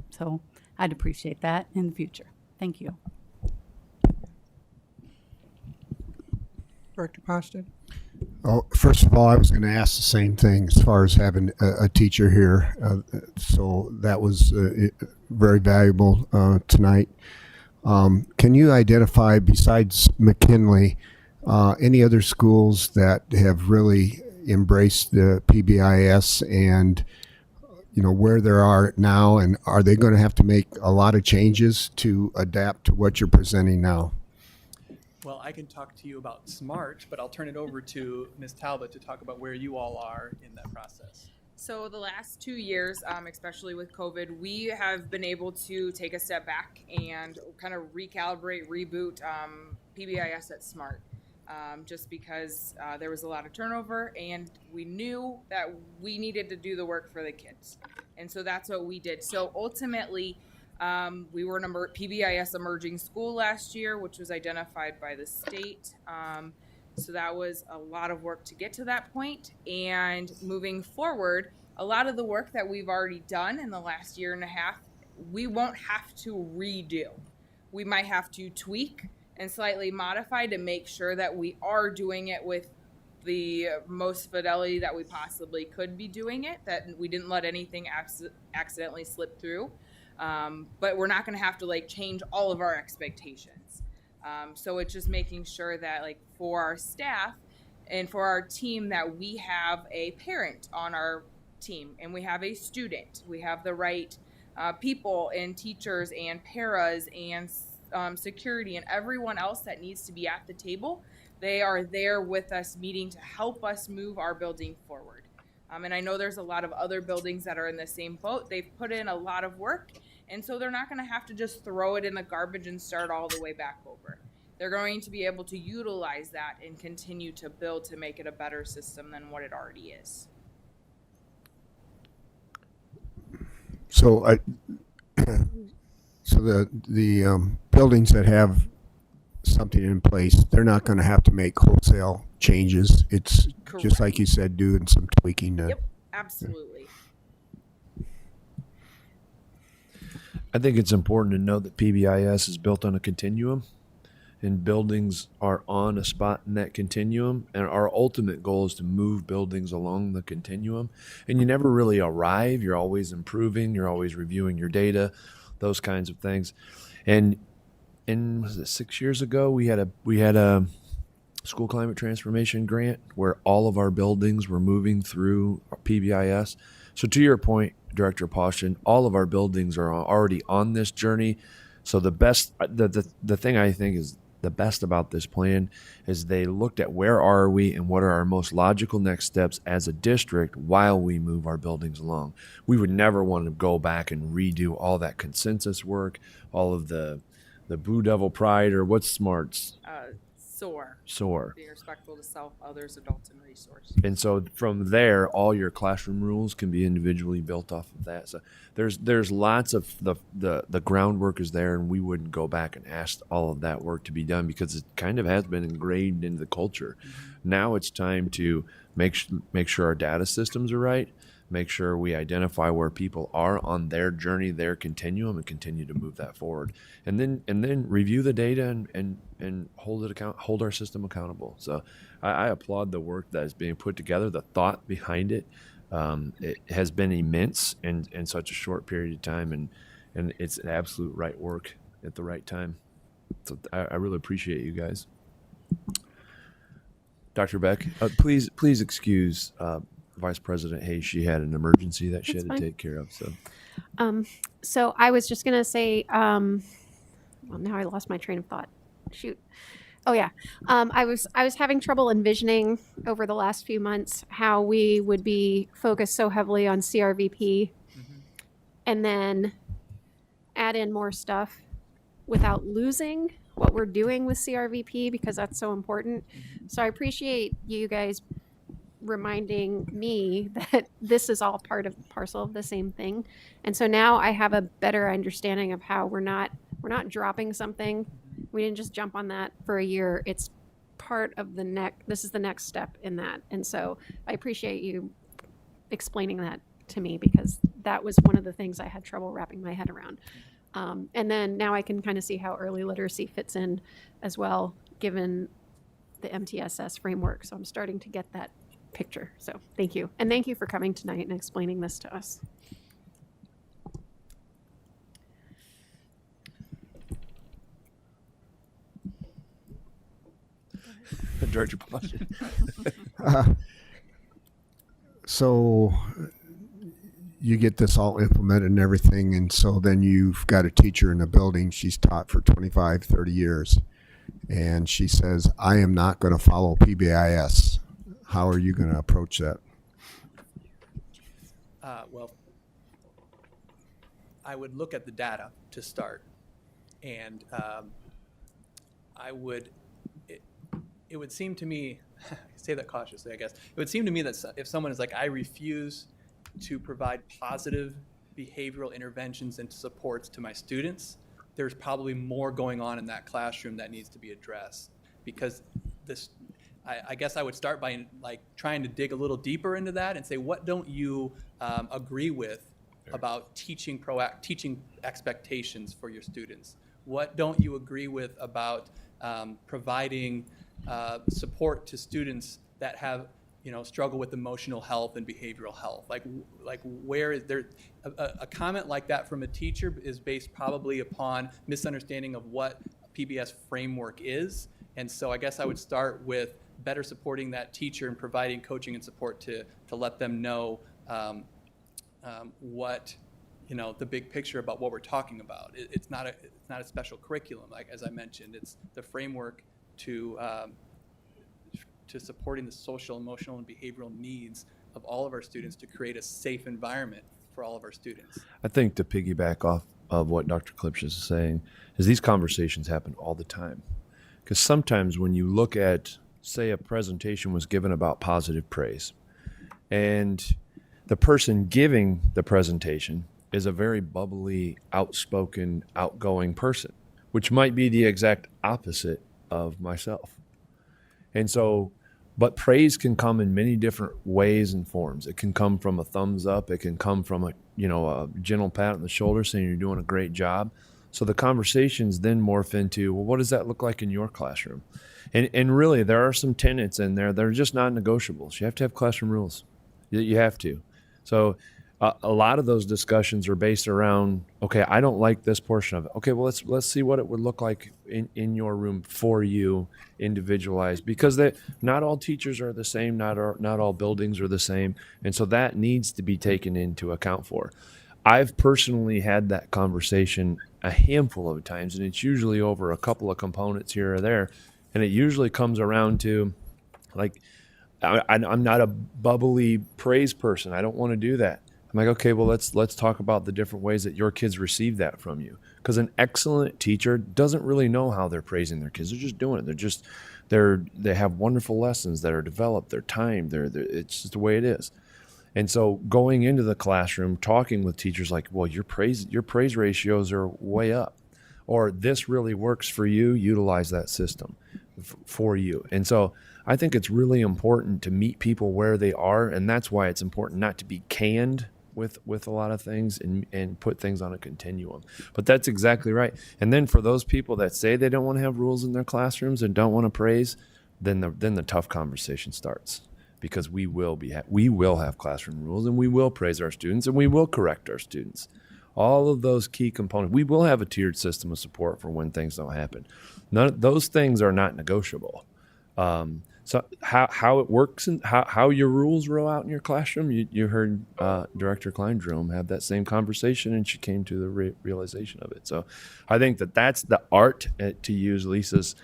So I'd appreciate that in the future. Thank you. Director Poston? Oh, first of all, I was going to ask the same thing as far as having a teacher here. So that was very valuable tonight. Can you identify, besides McKinley, any other schools that have really embraced the PBIS and, you know, where they are now, and are they going to have to make a lot of changes to adapt to what you're presenting now? Well, I can talk to you about SMART, but I'll turn it over to Ms. Talbot to talk about where you all are in that process. So the last 2 years, especially with COVID, we have been able to take a step back and kind of recalibrate, reboot PBIS at SMART. Just because there was a lot of turnover, and we knew that we needed to do the work for the kids. And so that's what we did. So ultimately, we were number PBIS Emerging School last year, which was identified by the state. So that was a lot of work to get to that point. And moving forward, a lot of the work that we've already done in the last year and a half, we won't have to redo. We might have to tweak and slightly modify to make sure that we are doing it with the most fidelity that we possibly could be doing it, that we didn't let anything accidentally slip through. But we're not going to have to like change all of our expectations. So it's just making sure that like for our staff and for our team that we have a parent on our team and we have a student, we have the right people and teachers and paras and security and everyone else that needs to be at the table. They are there with us meeting to help us move our building forward. And I know there's a lot of other buildings that are in the same boat. They've put in a lot of work, and so they're not going to have to just throw it in the garbage and start all the way back over. They're going to be able to utilize that and continue to build to make it a better system than what it already is. So so the buildings that have something in place, they're not going to have to make wholesale changes. It's Correct. just like you said, doing some tweaking. Yep, absolutely. I think it's important to note that PBIS is built on a continuum, and buildings are on a spot in that continuum. And our ultimate goal is to move buildings along the continuum. And you never really arrive. You're always improving. You're always reviewing your data, those kinds of things. And was it 6 years ago, we had a school climate transformation grant where all of our buildings were moving through PBIS. So to your point, Director Poston, all of our buildings are already on this journey. So the thing I think is the best about this plan is they looked at where are we and what are our most logical next steps as a district while we move our buildings along. We would never want to go back and redo all that consensus work, all of the Blue Devil Pride, or what's SMART's? SOAR. Being respectful to self, others, adults, and resource. And so from there, all your classroom rules can be individually built off of that. So there's lots of the groundwork is there, and we wouldn't go back and ask all of that work to be done because it kind of has been ingrained into the culture. Mm-hmm. Now it's time to make sure our data systems are right, make sure we identify where people are on their journey, their continuum, and continue to move that forward. And then review the data and hold our system accountable. So I applaud the work that is being put together, the thought behind it. It has been immense in such a short period of time, and it's an absolute right work. at the right time. So I really appreciate you guys. Dr. Beck, please excuse Vice President Hayes. She had an emergency that she That's had to fine. take care of. So So I was just gonna say, well, now I lost my train of thought. Shoot. Oh yeah. I was having trouble envisioning over the last few months how we would be focused so heavily on CRVP and then add in more stuff without losing what we're doing with CRVP because that's so important. So I appreciate you guys reminding me that this is all part of parcel of the same thing. And so now I have a better understanding of how we're not dropping something. We didn't just jump on that for a year. It's part of this is the next step in that. And so I appreciate you explaining that to me because that was one of the things I had trouble wrapping my head around. And then now I can kind of see how early literacy fits in as well, given the MTSS framework. So I'm starting to get that picture. So thank you. And thank you for coming tonight and explaining this to us. Director Boston. So you get this all implemented and everything, and so then you've got a teacher in the building. She's taught for 25, 30 years, and she says, I am not going to follow PBIS. How are you going to approach that? Well, I would look at the data to start, and it would seem to me, I say that cautiously, I guess, it would seem to me that if someone is like, I refuse to provide positive behavioral interventions and supports to my students, there's probably more going on in that classroom that needs to be addressed. Because I guess I would start by like trying to dig a little deeper into that and say, what don't you agree with about teaching expectations for your students? What don't you agree with about providing support to students that have struggle with emotional health and behavioral health? Like where is there a comment like that from a teacher is based probably upon misunderstanding of what PBS framework is. And so I guess I would start with better supporting that teacher and providing coaching and support to let them know what the big picture about what we're talking about. It's not a special curriculum, like as I mentioned. It's the framework to supporting the social, emotional, and behavioral needs of all of our students to create a safe environment for all of our students. I think to piggyback off of what Dr. Klipsch is saying is these conversations happen all the time. Because sometimes when you look at, say, a presentation was given about positive praise, and the person giving the presentation is a very bubbly, outspoken, outgoing person, which might be the exact opposite of myself. And so, but praise can come in many different ways and forms. It can come from a thumbs up. It can come from a gentle pat on the shoulder saying you're doing a great job. So the conversations then morph into, well, what does that look like in your classroom? And really, there are some tenets in there that are just non-negotiables. You have to have classroom rules. You have to. So a lot of those discussions are based around, okay, I don't like this portion of it. Okay, well, let's see what it would look like in your room for you, individualized, because not all teachers are the same, not all buildings are the same, and so that needs to be taken into account for. I've personally had that conversation a handful of times, and it's usually over a couple of components here or there, and it usually comes around to, like, I'm not a bubbly praise person. I don't want to do that. I'm like, okay, well, let's talk about the different ways that your kids receive that from you. Because an excellent teacher doesn't really know how they're praising their kids. They're just doing it. They have wonderful lessons that are developed. They're timed. It's just the way it is. And so going into the classroom, talking with teachers like, well, your praise ratios are way up, or this really works for you. Utilize that system for you. And so I think it's really important to meet people where they are, and that's why it's important not to be canned with a lot of things and put things on a continuum. But that's exactly right. And then for those people that say they don't want to have rules in their classrooms and don't want to praise, then the tough conversation starts, because we will have classroom rules, and we will praise our students, and we will correct our students. all of those key components. We will have a tiered system of support for when things don't happen. Those things are not negotiable. So how it works and how your rules roll out in your classroom, you heard Director Kleindrum have that same conversation, and she came to the realization of it. So I think that's the art, to use Lisa's,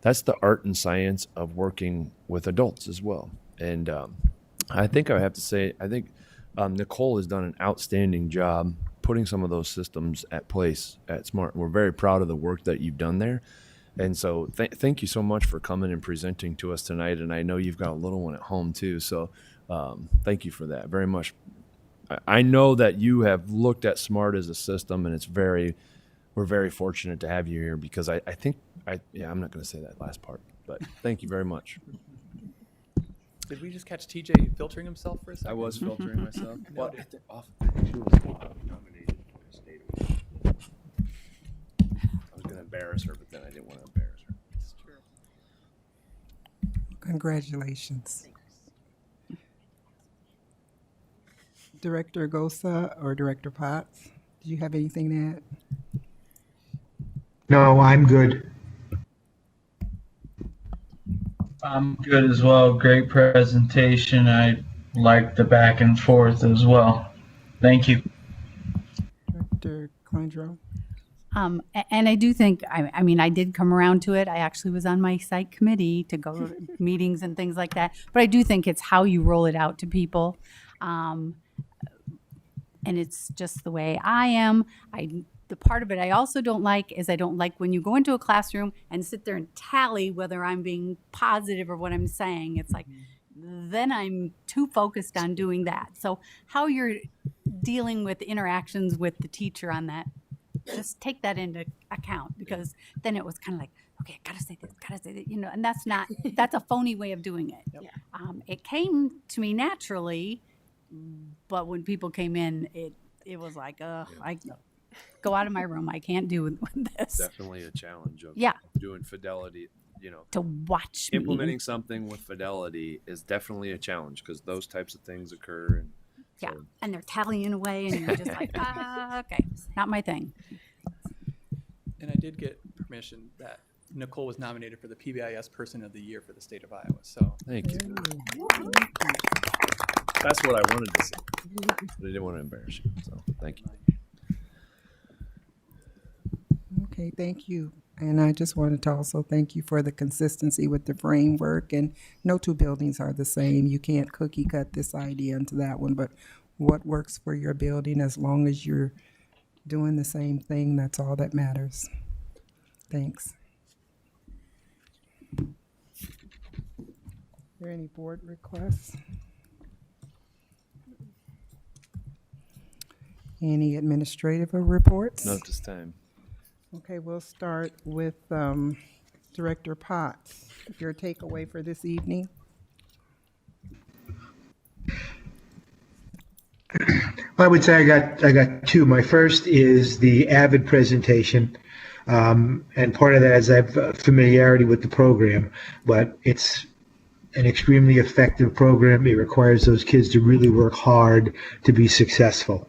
that's the art and science of working with adults as well. And I think I have to say, I think Nicole has done an outstanding job putting some of those systems at place at Smart. We're very proud of the work that you've done there. And so thank you so much for coming and presenting to us tonight. And I know you've got a little one at home too. So thank you for that very much. I know that you have looked at Smart as a system, and we're very fortunate to have you here, because I'm not going to say that last part, but thank you very much. Did we just catch TJ filtering himself for a second? I was filtering myself. Well, Noted. she was nominated for the state award. I was going to embarrass her, but then I didn't want to embarrass her. It's true. Congratulations. Director Gosa or Director Potts, do you have anything to add? No, I'm good. I'm good as well. Great presentation. I like the back and forth as well. Thank you. Director Kleindrum? And I do think, I mean, I did come around to it. I actually was on my site committee to go to meetings and things like that. But I do think it's how you roll it out to people. And it's just the way I am. The part of it I also don't like is I don't like when you go into a classroom and sit there and tally whether I'm being positive or what I'm saying. It's like, then I'm too focused on doing that. So how you're dealing with interactions with the teacher on that, just take that into account, because then it was kind of like, okay, I gotta say this, and that's a phony way of doing it. Yep. It came to me naturally, but when people came in, it was like, I go out of my room. I can't do with this. Definitely a challenge of doing fidelity, To watch me. implementing something with fidelity is definitely a challenge, because those types of things occur. And Yeah, and they're tallying away, and you're just like, okay, not my thing. And I did get permission that Nicole was nominated for the PBIS Person of the Year for the state of Iowa. So thank you. That's what I wanted to say, but I didn't want to embarrass you. So thank you. Okay, thank you. And I just wanted to also thank you for the consistency with the framework. And no two buildings are the same. You can't cookie cut this idea into that one, but what works for your building, as long as you're doing the same thing, that's all that matters. Thanks. Are there any board requests? Any administrative reports? Not this time. Okay, we'll start with Director Potts. Your takeaway for this evening? I would say I got two. My first is the Avid presentation, and part of that is I have familiarity with the program, but it's an extremely effective program. It requires those kids to really work hard to be successful.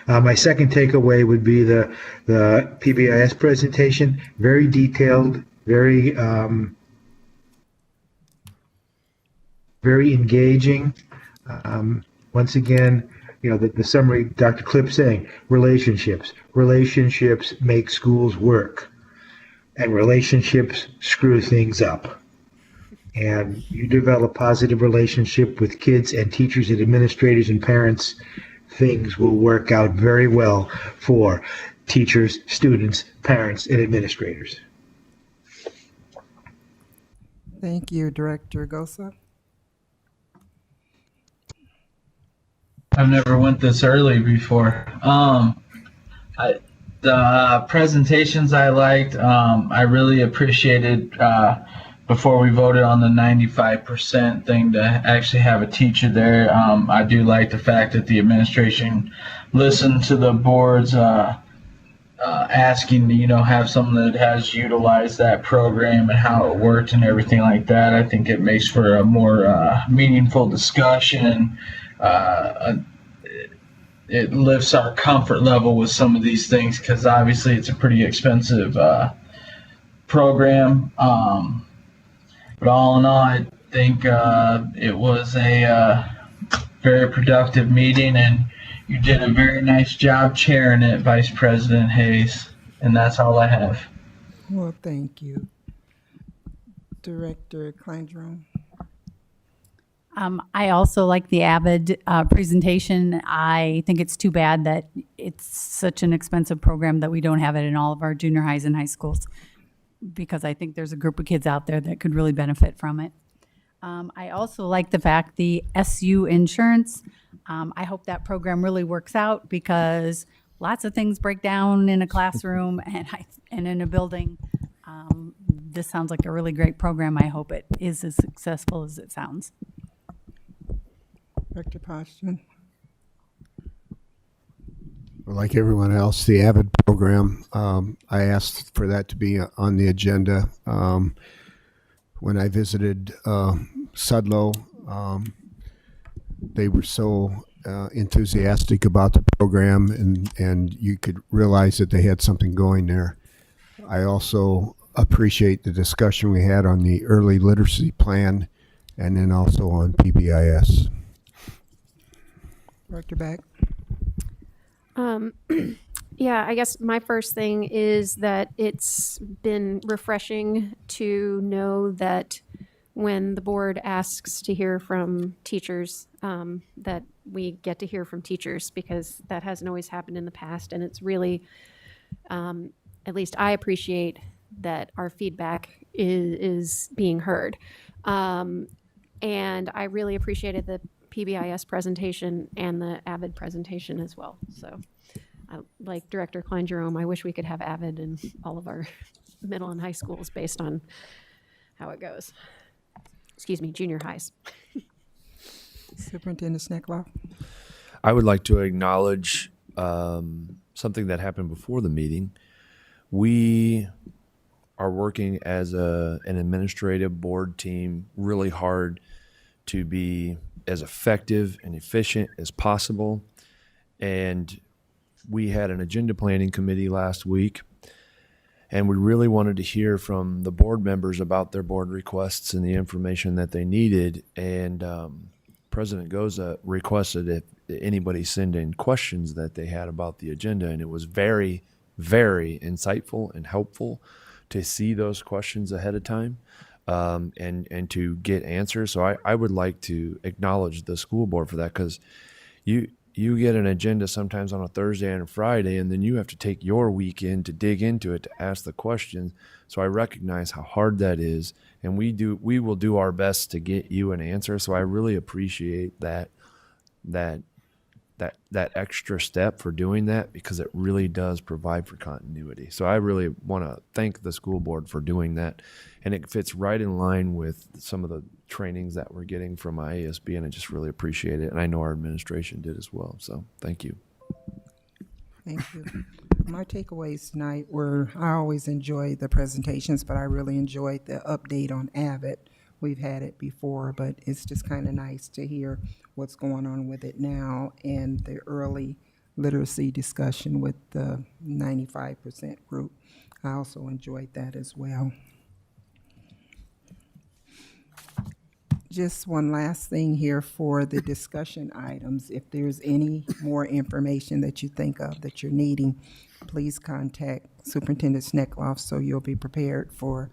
My second takeaway would be the PBIS presentation, very detailed, very engaging. Once again, the summary, Dr. Klipp saying, relationships make schools work, and relationships screw things up. And you develop positive relationship with kids and teachers and administrators and parents, things will work out very well for teachers, students, parents, and administrators. Thank you, Director Gosa. I've never went this early before. The presentations I liked. I really appreciated before we voted on the 95% thing to actually have a teacher there. I do like the fact that the administration listened to the board's asking to, have someone that has utilized that program and how it worked and everything like that. I think it makes for a more meaningful discussion. it lifts our comfort level with some of these things because obviously it's a pretty expensive program. But all in all, I think it was a very productive meeting, and you did a very nice job chairing it, Vice President Hayes. And that's all I have. Well, thank you. Director Kleindrum. I also like the Avid presentation. I think it's too bad that it's such an expensive program that we don't have it in all of our junior highs and high schools, because I think there's a group of kids out there that could really benefit from it. I also like the fact the SU insurance. I hope that program really works out because lots of things break down in a classroom and in a building. This sounds like a really great program. I hope it is as successful as it sounds. Director Poston. Like everyone else, the Avid program, I asked for that to be on the agenda. When I visited Sudlow, they were so enthusiastic about the program, and you could realize that they had something going there. I also appreciate the discussion we had on the early literacy plan and then also on PBIS. Director Beck. Yeah, I guess my first thing is that it's been refreshing to know that when the board asks to hear from teachers, that we get to hear from teachers, because that hasn't always happened in the past. And it's really, at least I appreciate that our feedback is being heard. And I really appreciated the PBIS presentation and the Avid presentation as well. So like Director Klein-Jerome, I wish we could have Avid in all of our middle and high schools based on how it goes. Excuse me, junior highs. Superintendent Sneckloff. I would like to acknowledge something that happened before the meeting. We are working as an administrative board team really hard to be as effective and efficient as possible. And we had an agenda planning committee last week, and we really wanted to hear from the board members about their board requests and the information that they needed. And President Goza requested if anybody send in questions that they had about the agenda, and it was very, very insightful and helpful to see those questions ahead of time. And to get answers. So I would like to acknowledge the school board for that, because you get an agenda sometimes on a Thursday and a Friday, and then you have to take your weekend to dig into it, to ask the questions. So I recognize how hard that is, and we will do our best to get you an answer. So I really appreciate that extra step for doing that, because it really does provide for continuity. So I really want to thank the school board for doing that. And it fits right in line with some of the trainings that we're getting from IASB, and I just really appreciate it. And I know our administration did as well. So thank you. Thank you. My takeaways tonight were, I always enjoy the presentations, but I really enjoyed the update on Avid. We've had it before, but it's just kind of nice to hear what's going on with it now, and the early literacy discussion with the 95% group. I also enjoyed that as well. Just one last thing here for the discussion items. If there's any more information that you think of that you're needing, please contact Superintendent Sneckloff so you'll be prepared for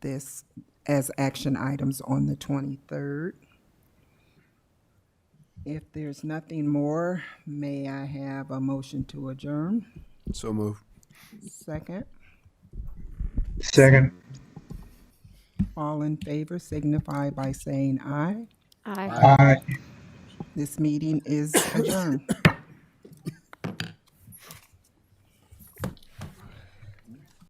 this as action items on the 23rd. If there's nothing more, may I have a motion to adjourn? So move. Second. Second. All in favor signify by saying aye. Aye. Aye. This meeting is adjourned.